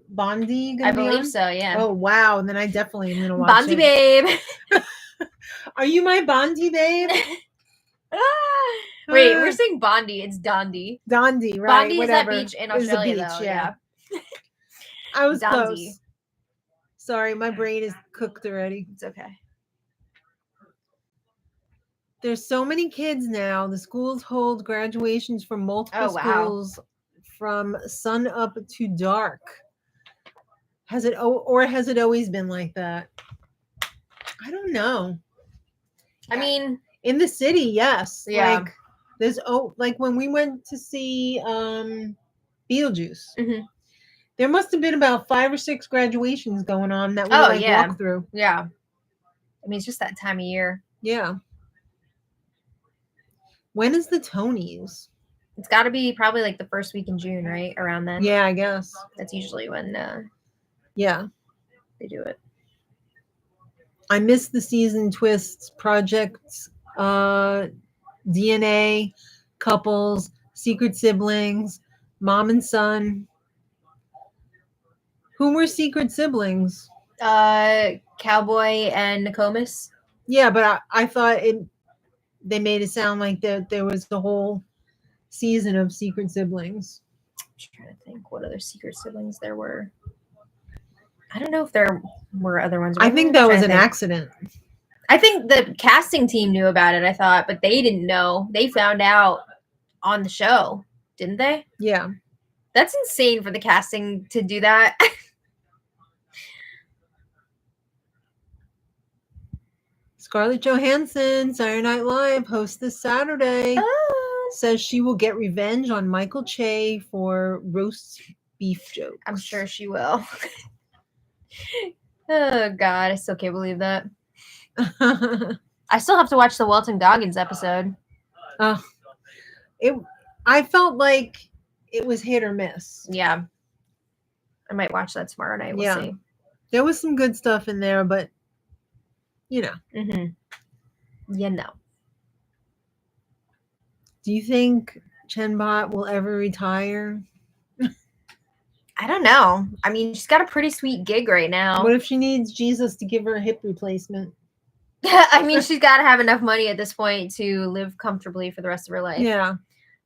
Bondi going to be on? I believe so, yeah. Oh, wow. Then I definitely am going to watch Bondi babe. Are you my Bondi babe? Wait, we're saying Bondi. It's Dondi. Dondi, right? Bondi whatever. is that beach in Australia, beach, though. Yeah. I was Dondi. close. Sorry, my brain is cooked already. It's okay. There's so many kids now. The schools hold graduations from multiple schools from sun up to dark. Has it always been like that? I don't know. I mean, in the city, yes. Yeah. Like there's like when we went to see Beetlejuice. Mm-hmm. There must have been about 5 or 6 graduations going on that we walked through. Yeah. I mean, it's just that time of year. Yeah. When is the Tonys? It's got to be probably like the first week in June, right? Around then. Yeah, I guess. That's usually when yeah, they do it. I miss the season twists, projects, DNA, couples, secret siblings, mom and son. Who were secret siblings? Cowboy and Nokomis. Yeah, but I thought they made it sound like there was the whole season of secret siblings. I'm just trying to think what other secret siblings there were. I don't know if there were other ones. I think that was an accident. I think the casting team knew about it, I thought, but they didn't know. They found out on the show, didn't they? Yeah. That's insane for the casting to do that. Scarlett Johansson, Saturday Night Live, hosts this Saturday. Says she will get revenge on Michael Che for roast beef jokes. I'm sure she will. Oh, God. I still can't believe that. I still have to watch the Walton Goggins episode. I felt like it was hit or miss. Yeah. I might watch that tomorrow night. We'll see. There was some good stuff in there, but you know. Mm-hmm. You know. Do you think Chenbot will ever retire? I don't know. I mean, she's got a pretty sweet gig right now. What if she needs Jesus to give her a hip replacement? I mean, she's got to have enough money at this point to live comfortably for the rest of her life. Yeah.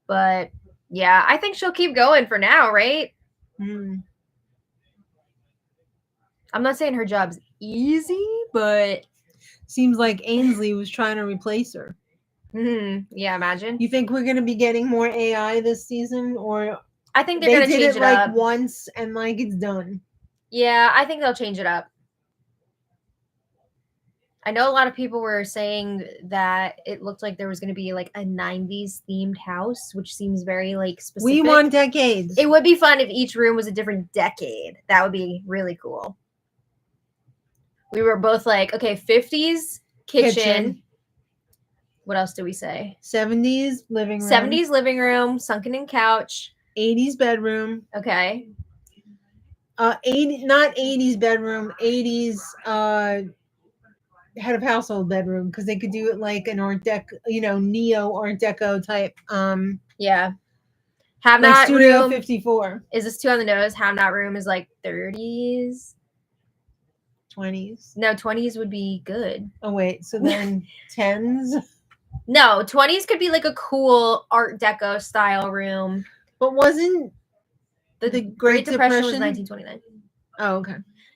But, yeah, I think she'll keep going for now, right? Mm. I'm not saying her job's easy, but... Seems like Ainsley was trying to replace her. Yeah, imagine. You think we're going to be getting more AI this season? Or I think they're going to change it up. Once and like it's done. Yeah, I think they'll change it up. I know a lot of people were saying that it looked like there was going to be like a 90s themed house, which seems very like specific. We want decades. It would be fun if each room was a different decade. That would be really cool. We were both like, okay, 50s kitchen. What else do we say? 70s living room. 70s living room, sunken in couch. 80s bedroom. Okay. 80 not 80s bedroom, 80s head of household bedroom, because they could do it like an Art Deco, neo Art Deco type. Yeah. Have like not Studio room 54. Is this too on the nose? Have not room is like 30s. 20s. No, 20s would be good. Oh wait, so then 10s. No, 20s could be like a cool Art Deco style room. But wasn't The Great Depression was 1929. Oh, okay.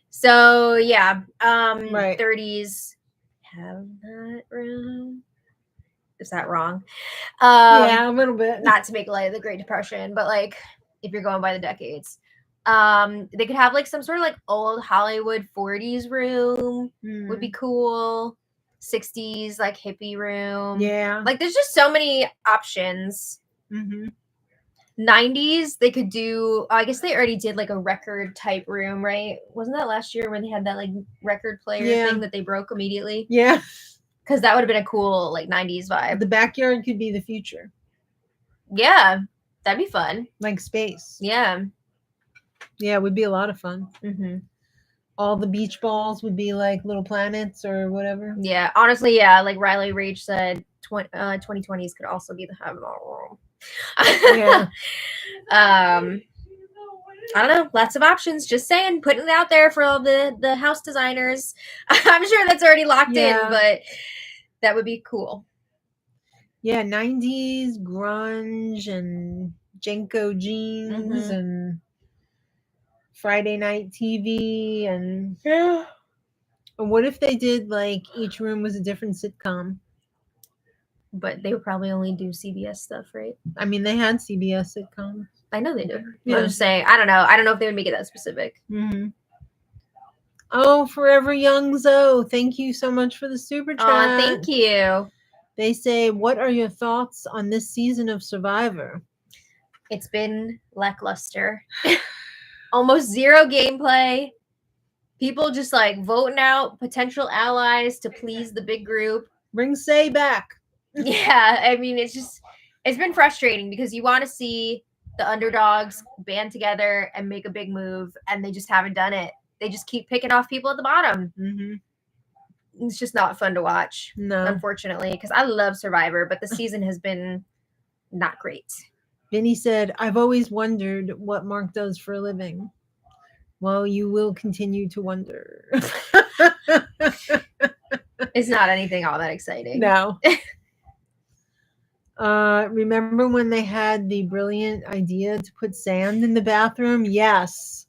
So yeah, Right. 30s have that room. Is that wrong? Yeah, a little bit. Not to make light of the Great Depression, but like if you're going by the decades, they could have like some sort of like old Hollywood 40s room would be cool. 60s like hippie room. Yeah. Like there's just so many options. 90s they could do, I guess they already did like a record type room, right? Wasn't that last year when they had that like record player thing that they broke immediately? Yeah. Because that would have been a cool like 90s vibe. The backyard could be the future. Yeah, that'd be fun. Like space. Yeah. Yeah, it would be a lot of fun. Mm-hmm. All the beach balls would be like little planets or whatever. Yeah, honestly, yeah. Like Riley Rage said, 2020s could also be the Havana room. Yeah. I don't know. Lots of options. Just saying, putting it out there for all the house designers. I'm sure that's already locked in, but that would be cool. Yeah, 90s grunge and Jenko jeans and Friday night TV and what if they did like each room was a different sitcom? But they would probably only do CBS stuff, right? I mean, they had CBS sitcoms. I know they do. Yeah. I'm just saying, I don't know. I don't know if they would make it that specific. Oh, Forever Young Zoe, thank you so much for the super chat. Oh, thank you. They say, what are your thoughts on this season of Survivor? It's been lackluster. Almost zero gameplay. People just like voting out potential allies to please the big group. Bring Say back. Yeah, I mean, it's been frustrating because you want to see the underdogs band together and make a big move, and they just haven't done it. They just keep picking off people at the bottom. It's just not fun to watch, unfortunately, because I love Survivor, but the season has been not great. Vinny said, I've always wondered what Mark does for a living. Well, you will continue to wonder. It's not anything all that exciting. No. Remember when they had the brilliant idea to put sand in the bathroom? Yes.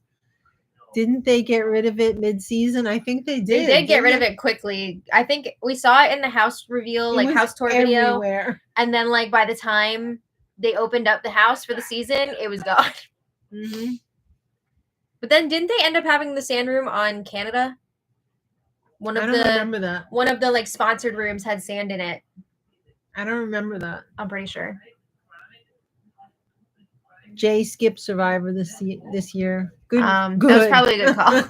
Didn't they get rid of it mid-season? I think they did. They did get rid of it quickly. I think we saw it in the house reveal, like house tour video. And then like by the time they opened up the house for the season, it was gone. But then didn't they end up having the sand room on Canada? I don't remember that. One of the like sponsored rooms had sand in it. I don't remember that. I'm pretty sure. Jay skipped Survivor this year. Good. That was probably a good call.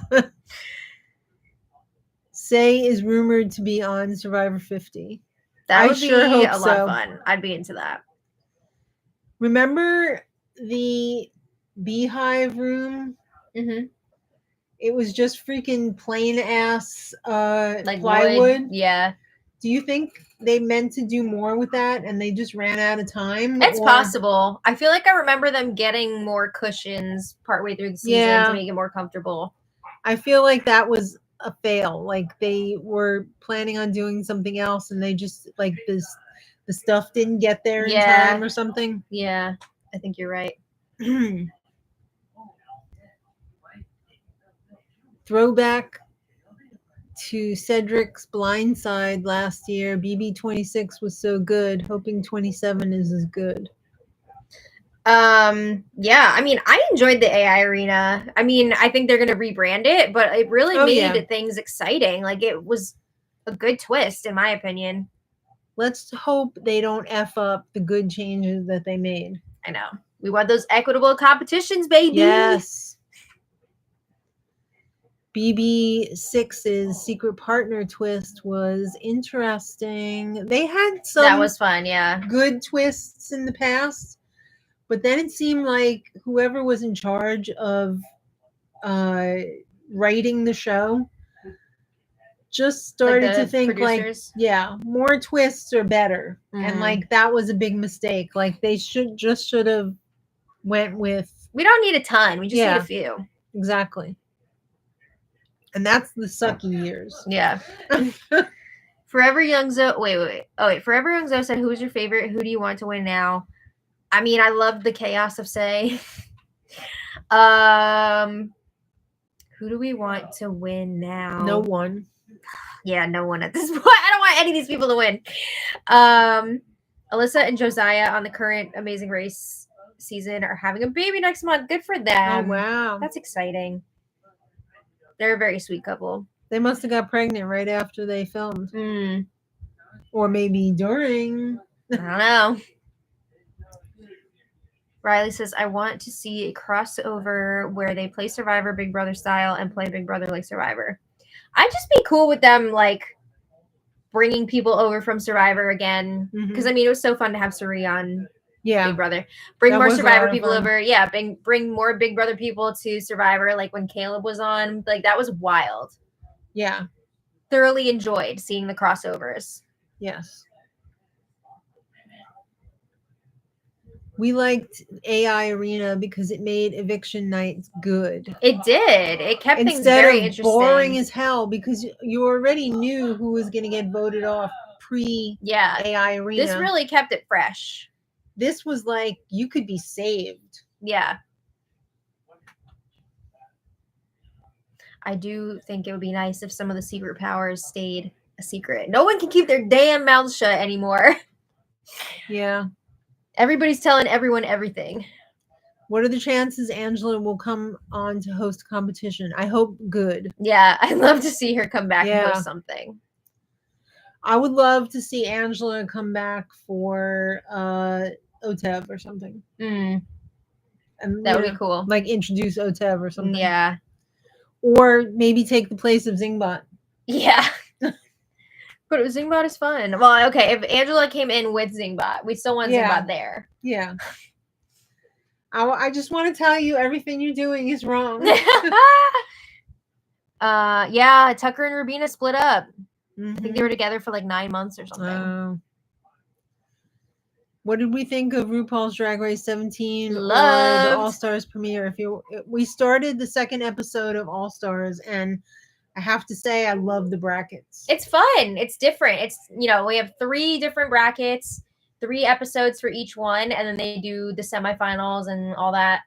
Say is rumored to be on Survivor 50. That would be a lot of fun. I'd be into that. Remember the Beehive room? It was just freaking plain ass like plywood. Yeah. Do you think they meant to do more with that and they just ran out of time? It's possible. I feel like I remember them getting more cushions partway through the season to make it more comfortable. I feel like that was a fail. Like they were planning on doing something else and they just like the stuff didn't get there in time or something. Yeah, I think you're right. Throwback to Cedric's Blindside last year. BB26 was so good. Hoping 27 is as good. Yeah, I mean, I enjoyed the AI arena. I mean, I think they're going to rebrand it, but it really made things exciting. Like it was a good twist, in my opinion. Let's hope they don't F up the good changes that they made. I know. We want those equitable competitions, baby. Yes. BB6's secret partner twist was interesting. They had some that was fun, yeah. Good twists in the past, but then it seemed like whoever was in charge of writing the show just started to think producers? More twists are better. And like that was a big mistake. Like they should have went with we don't need a ton. We just need a few. Exactly. And that's the sucky years. Yeah. Forever Young Zoe. Wait. Oh, wait. Forever Young Zoe said, who is your favorite? Who do you want to win now? I mean, I love the chaos of Say. Who do we want to win now? No one. Yeah, no one at this point. I don't want any of these people to win. Alyssa and Josiah on the current Amazing Race season are having a baby next month. Good for them. Oh, wow. That's exciting. They're a very sweet couple. They must have got pregnant right after they filmed. Mm. Or maybe during. I don't know. Riley says, I want to see a crossover where they play Survivor Big Brother style and play Big Brother like Survivor. I'd just be cool with them, like, bringing people over from Survivor again. Because, I mean, it was so fun to have Suri on Big Brother. Bring more Survivor people over. Yeah, bring more Big Brother people to Survivor, like when Caleb was on. Like, that was wild. Yeah. Thoroughly enjoyed seeing the crossovers. Yes. We liked AI Arena because it made eviction nights good. It did. It kept things Instead very of interesting. boring as hell because you already knew who was going to get voted off AI Arena. This really kept it fresh. This was like you could be saved. Yeah. I do think it would be nice if some of the secret powers stayed a secret. No one can keep their damn mouths shut anymore. Yeah. Everybody's telling everyone everything. What are the chances Angela will come on to host competition? I hope good. Yeah, I'd love to see her come back and host something. I would love to see Angela come back for OTEV or something. And that would be cool. Like introduce OTEV or something. Yeah. Or maybe take the place of Zingbot. Yeah. But Zingbot is fun. Well, okay, if Angela came in with Zingbot, we still want Zingbot there. Yeah. I just want to tell you everything you're doing is wrong. Yeah, Tucker and Rubina split up. I think they were together for like 9 months or something. What did we think of RuPaul's Drag Race 17 Loved. or the All Stars premiere? We started the second episode of All Stars, and I have to say I love the brackets. It's fun. It's different. It's, we have 3 different brackets, 3 episodes for each one, and then they do the semifinals and all that.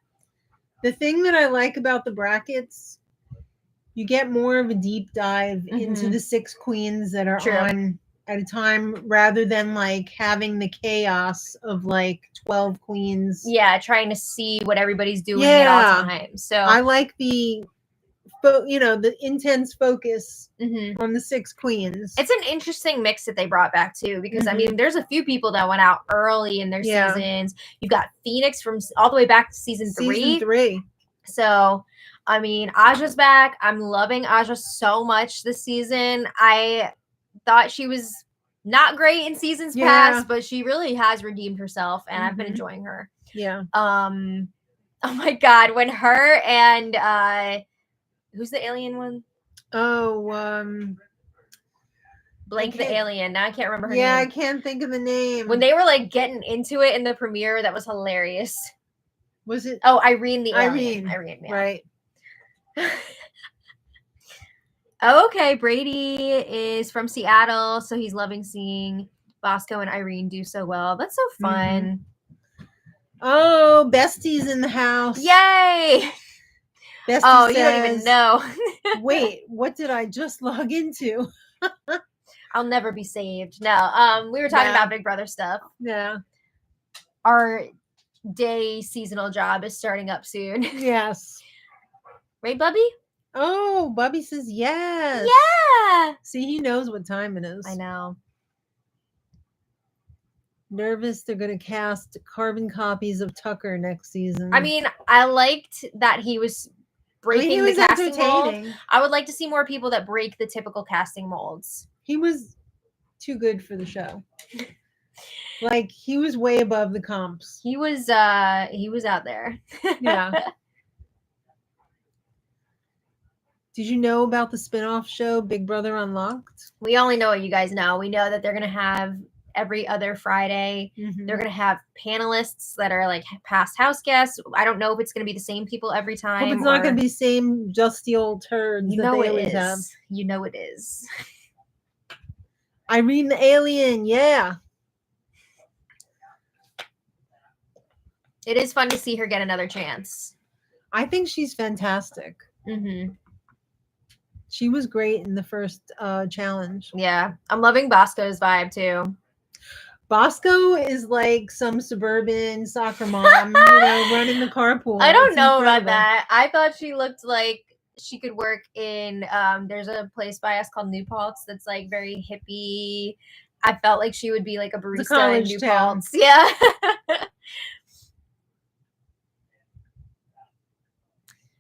The thing that I like about the brackets, you get more of a deep dive into the 6 queens that are on at a time rather than like having the chaos of like 12 queens. Yeah, trying to see what everybody's doing at all times. So I like the intense focus on the 6 queens. It's an interesting mix that they brought back too, because I mean, there's a few people that went out early in their seasons. You've got Phoenix from all the way back to season 3. So, I mean, Aja's back. I'm loving Aja so much this season. I thought she was not great in seasons past, but she really has redeemed herself, and I've been enjoying her. Yeah. Oh my God, when her and who's the alien one? Oh, Blank the alien. Now I can't remember her name. Yeah, I can't think of the name. When they were like getting into it in the premiere, that was hilarious. Was it? Oh, Irene the alien. Irene, yeah. Right. Okay, Brady is from Seattle, so he's loving seeing Bosco and Irene do so well. That's so fun. Oh, Bestie's in the house. Yay! Bestie you don't even know. Wait, what did I just log into? I'll never be saved. No, we were talking about Big Brother stuff. Yeah. Our day seasonal job is starting up soon. Yes. Right, Bubby? Oh, Bubby says yes. Yeah. See, he knows what time it is. I know. Nervous they're going to cast carbon copies of Tucker next season. I mean, I liked that he was breaking the casting mold. I would like to see more people that break the typical casting molds. He was too good for the show. Like, he was way above the comps. He was out there. Yeah. Did you know about the spinoff show Big Brother Unlocked? We only know what you guys know. We know that they're going to have every other Friday. They're going to have panelists that are like past house guests. I don't know if it's going to be the same people every time. Hope it's not going to be same dusty old turds that they always have. You know it is. Irene the Alien, yeah. It is fun to see her get another chance. I think she's fantastic. Mm-hmm. She was great in the first challenge. Yeah, I'm loving Bosco's vibe too. Bosco is like some suburban soccer mom, running the carpool. I don't know about that. I thought she looked like she could work in, there's a place by us called New Paltz that's like very hippie. I felt like she would be like a barista in New Paltz. Yeah.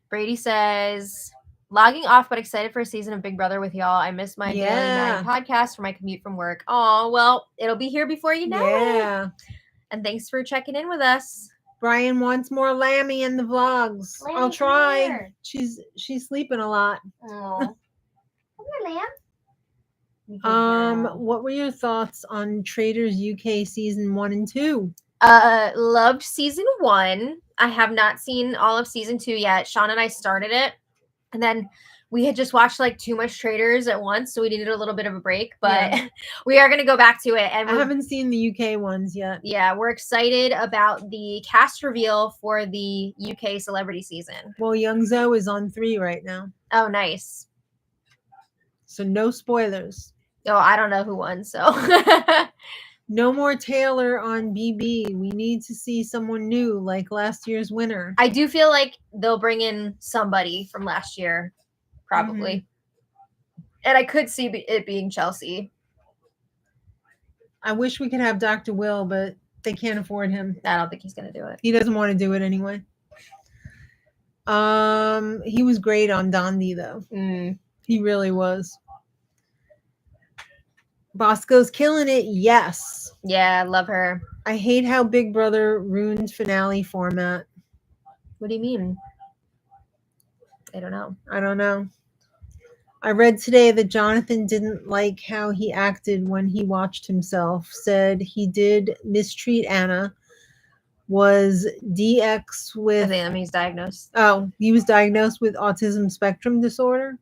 Brady says, logging off, but excited for a season of Big Brother with y'all. I miss my daily 9 podcast for my commute from work. Oh, well, it'll be here before you know it. And thanks for checking in with us. Brian wants more Lammy in the vlogs. I'll try. Here. She's sleeping a lot. Oh. Come here, Lamb. What were your thoughts on Traders UK season 1 and 2? Loved season 1. I have not seen all of season 2 yet. Sean and I started it, and then we had just watched like too much Traders at once, so we needed a little bit of a break, but we are going to go back to it. And I haven't seen the UK ones yet. Yeah, we're excited about the cast reveal for the UK celebrity season. Well, Young Zoe is on 3 right now. Oh, nice. So no spoilers. Oh, I don't know who won, so. No more Taylor on BB. We need to see someone new, like last year's winner. I do feel like they'll bring in somebody from last year, probably. And I could see it being Chelsea. I wish we could have Dr. Will, but they can't afford him. I don't think he's going to do it. He doesn't want to do it anyway. He was great on Dondi, though. He really was. Bosco's killing it, yes. Yeah, love her. I hate how Big Brother ruined finale format. What do you mean? I don't know. I read today that Jonathan didn't like how he acted when he watched himself. Said he did mistreat Anna. Was DX with... I think that means diagnosed. Oh, he was diagnosed with autism spectrum disorder?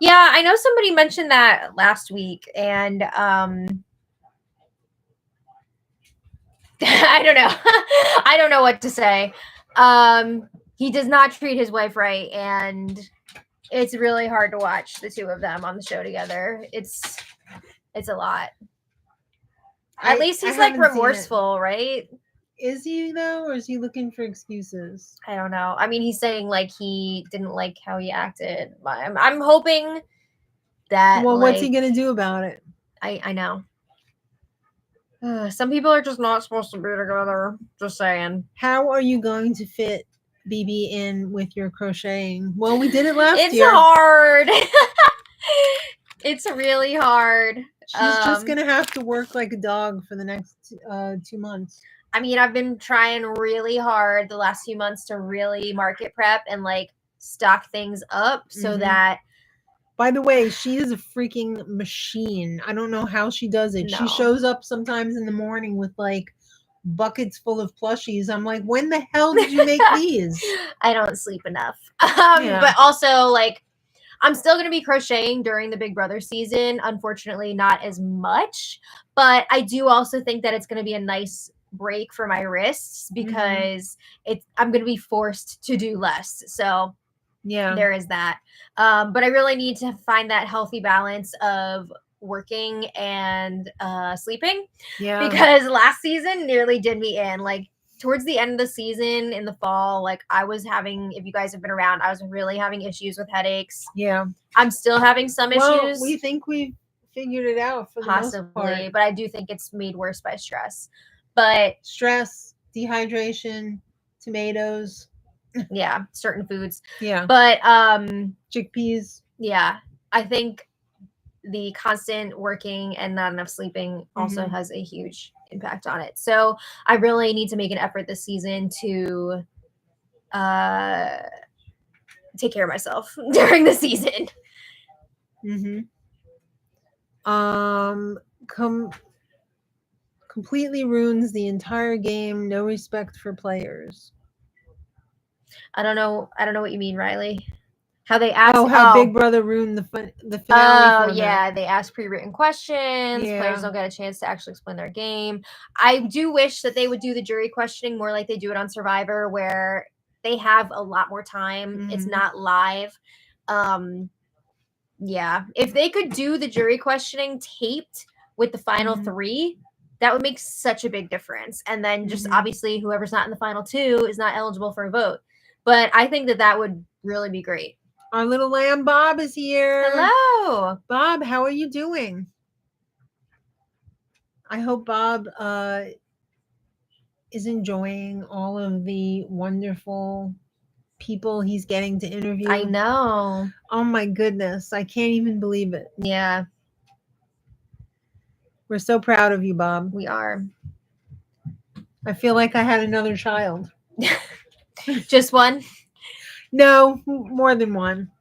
Yeah, I know somebody mentioned that last week, and I don't know. I don't know what to say. He does not treat his wife right, and it's really hard to watch the two of them on the show together. It's a lot. At least he's like remorseful, right? Is he though, or is he looking for excuses? I don't know. I mean, he's saying like he didn't like how he acted. I'm hoping that. Well, what's he gonna do about it? I know. Some people are just not supposed to be together. Just saying. How are you going to fit BB in with your crocheting? Well, we did it last year. It's hard. It's really hard. She's just gonna have to work like a dog for the next 2 months. I mean, I've been trying really hard the last few months to really market prep and like stock things up so that. By the way, she is a freaking machine. I don't know how she does it. No. She shows up sometimes in the morning with like buckets full of plushies. I'm like, when the hell did you make these? I don't sleep enough. But also like, I'm still going to be crocheting during the Big Brother season. Unfortunately, not as much, but I do also think that it's going to be a nice break for my wrists because I'm going to be forced to do less. So there is that. But I really need to find that healthy balance of working and sleeping. Yeah. Because last season nearly did me in. Like towards the end of the season in the fall, like I was having, if you guys have been around, I was really having issues with headaches. Yeah. I'm still having some issues. We think we've figured it out for the most part. But I do think it's made worse by stress. But stress, dehydration, tomatoes. Yeah, certain foods. Yeah. But chickpeas. Yeah. I think the constant working and not enough sleeping also has a huge impact on it. So I really need to make an effort this season to take care of myself during the season. Completely ruins the entire game. No respect for players. I don't know what you mean, Riley. How they ask? How Big Brother ruined the finale. Oh, yeah. They ask pre-written questions. Yeah. Players don't get a chance to actually explain their game. I do wish that they would do the jury questioning more like they do it on Survivor, where they have a lot more time. It's not live. Yeah. If they could do the jury questioning taped with the final three, that would make such a big difference. And then just obviously whoever's not in the final two is not eligible for a vote. But I think that would really be great. Our little lamb Bob is here. Hello. Bob, how are you doing? I hope Bob is enjoying all of the wonderful people he's getting to interview. I know. Oh my goodness. I can't even believe it. Yeah. We're so proud of you, Bob. We are. I feel like I had another child. Just one? No, more than one.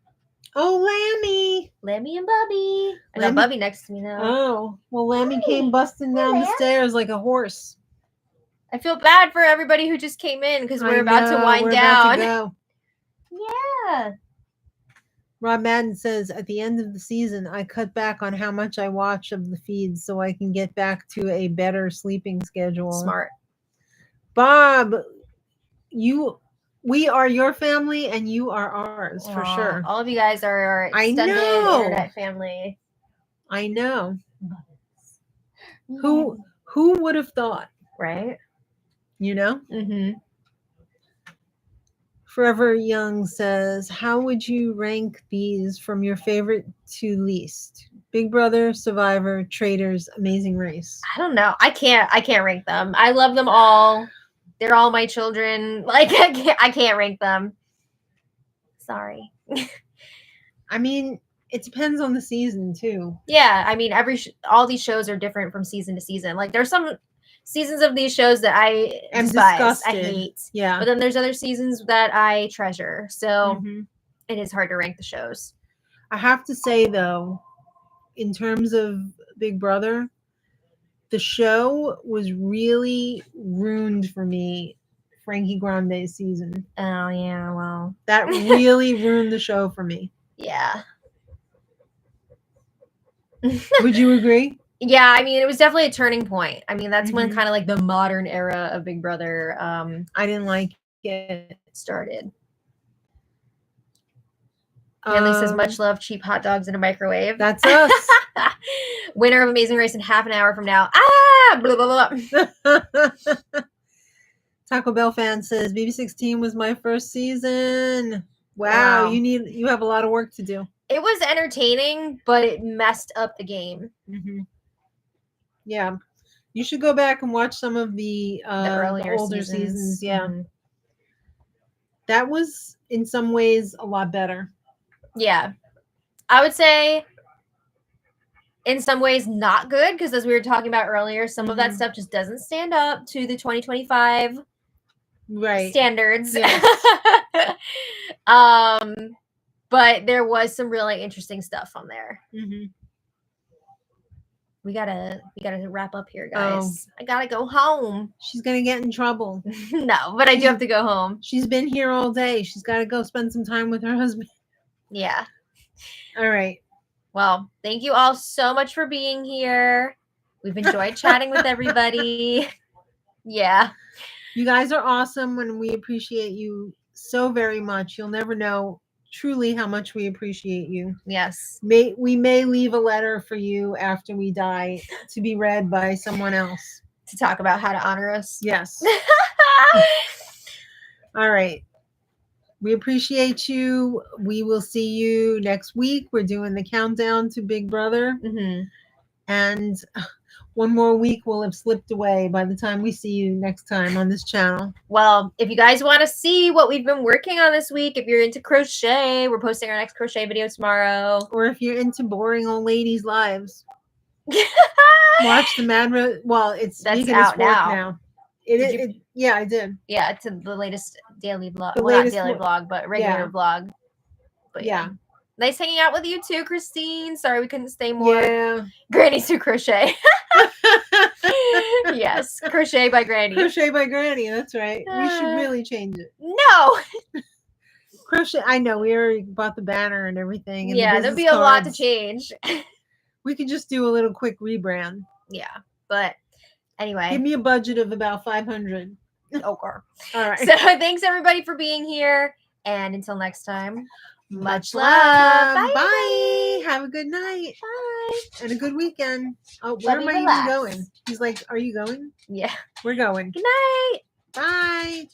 Oh, Lammy. Lammy and Bubby. I got Bubby next to me now. Oh, well, Lammy came busting down the stairs like a horse. I feel bad for everybody who just came in because we're about to wind down. About to go. Yeah. Rob Madden says, at the end of the season, I cut back on how much I watch of the feeds so I can get back to a better sleeping schedule. Smart. Bob, we are your family and you are ours. Aww, for sure. All of you guys are our extended internet family. I know. Who would have thought? Right? You know? Forever Young says, how would you rank these from your favorite to least? Big Brother, Survivor, Traitors, Amazing Race. I don't know. I can't rank them. I love them all. They're all my children. Like, I can't rank them. Sorry. I mean, it depends on the season too. Yeah, I mean, all these shows are different from season to season. Like, there's some seasons of these shows that I despise. Disgusted. I hate. Yeah. But then there's other seasons that I treasure. So it is hard to rank the shows. I have to say though, in terms of Big Brother, the show was really ruined for me. Frankie Grande's season. Oh yeah, well, that really ruined the show for me. Yeah. Would you agree? Yeah, I mean, it was definitely a turning point. I mean, that's when kind of like the modern era of Big Brother I didn't like it started. Hanley says, much love, cheap hot dogs in a microwave. That's us. Winner of Amazing Race in half an hour from now. Ah! Blah, blah, blah. Taco Bell fan says, BB16 was my first season. Wow. You have a lot of work to do. It was entertaining, but it messed up the game. Yeah. You should go back and watch some of the older seasons. Yeah. That was, in some ways, a lot better. Yeah. I would say, in some ways, not good, because as we were talking about earlier, some of that stuff just doesn't stand up to the 2025 standards. Yes. But there was some really interesting stuff on there. We gotta wrap up here, guys. I gotta go home. She's gonna get in trouble. No, but I do have to go home. She's been here all day. She's got to go spend some time with her husband. Yeah. All right. Well, thank you all so much for being here. We've enjoyed chatting with everybody. Yeah. You guys are awesome, and we appreciate you so very much. You'll never know truly how much we appreciate you. Yes. We may leave a letter for you after we die to be read by someone else. To talk about how to honor us. Yes. All right. We appreciate you. We will see you next week. We're doing the countdown to Big Brother. And one more week will have slipped away by the time we see you next time on this channel. Well, if you guys want to see what we've been working on this week, if you're into crochet, we're posting our next crochet video tomorrow. Or if you're into boring old ladies' lives, watch the Madrosed. Well, that's out now. Yeah, I did. Yeah, to the latest daily vlog. Well, not daily vlog, but regular vlog. But yeah. Nice hanging out with you too, Christine. Sorry we couldn't stay more. Yeah. Granny's to crochet. Yes, Crochet by Granny. Crochet by Granny, that's right. We should really change it. No. Crochet, I know, we already bought the banner and everything. And Yeah, the there'll be business a lot to cards. change. We could just do a little quick rebrand. Yeah, but anyway. Give me a budget of about $500. Okay. All right. So thanks everybody for being here. And until next time, much love. Bye. Bye. Have a good night. Bye. And a good weekend. Oh, where am I even going? He's like, are you going? Yeah. We're going. Good night. Bye.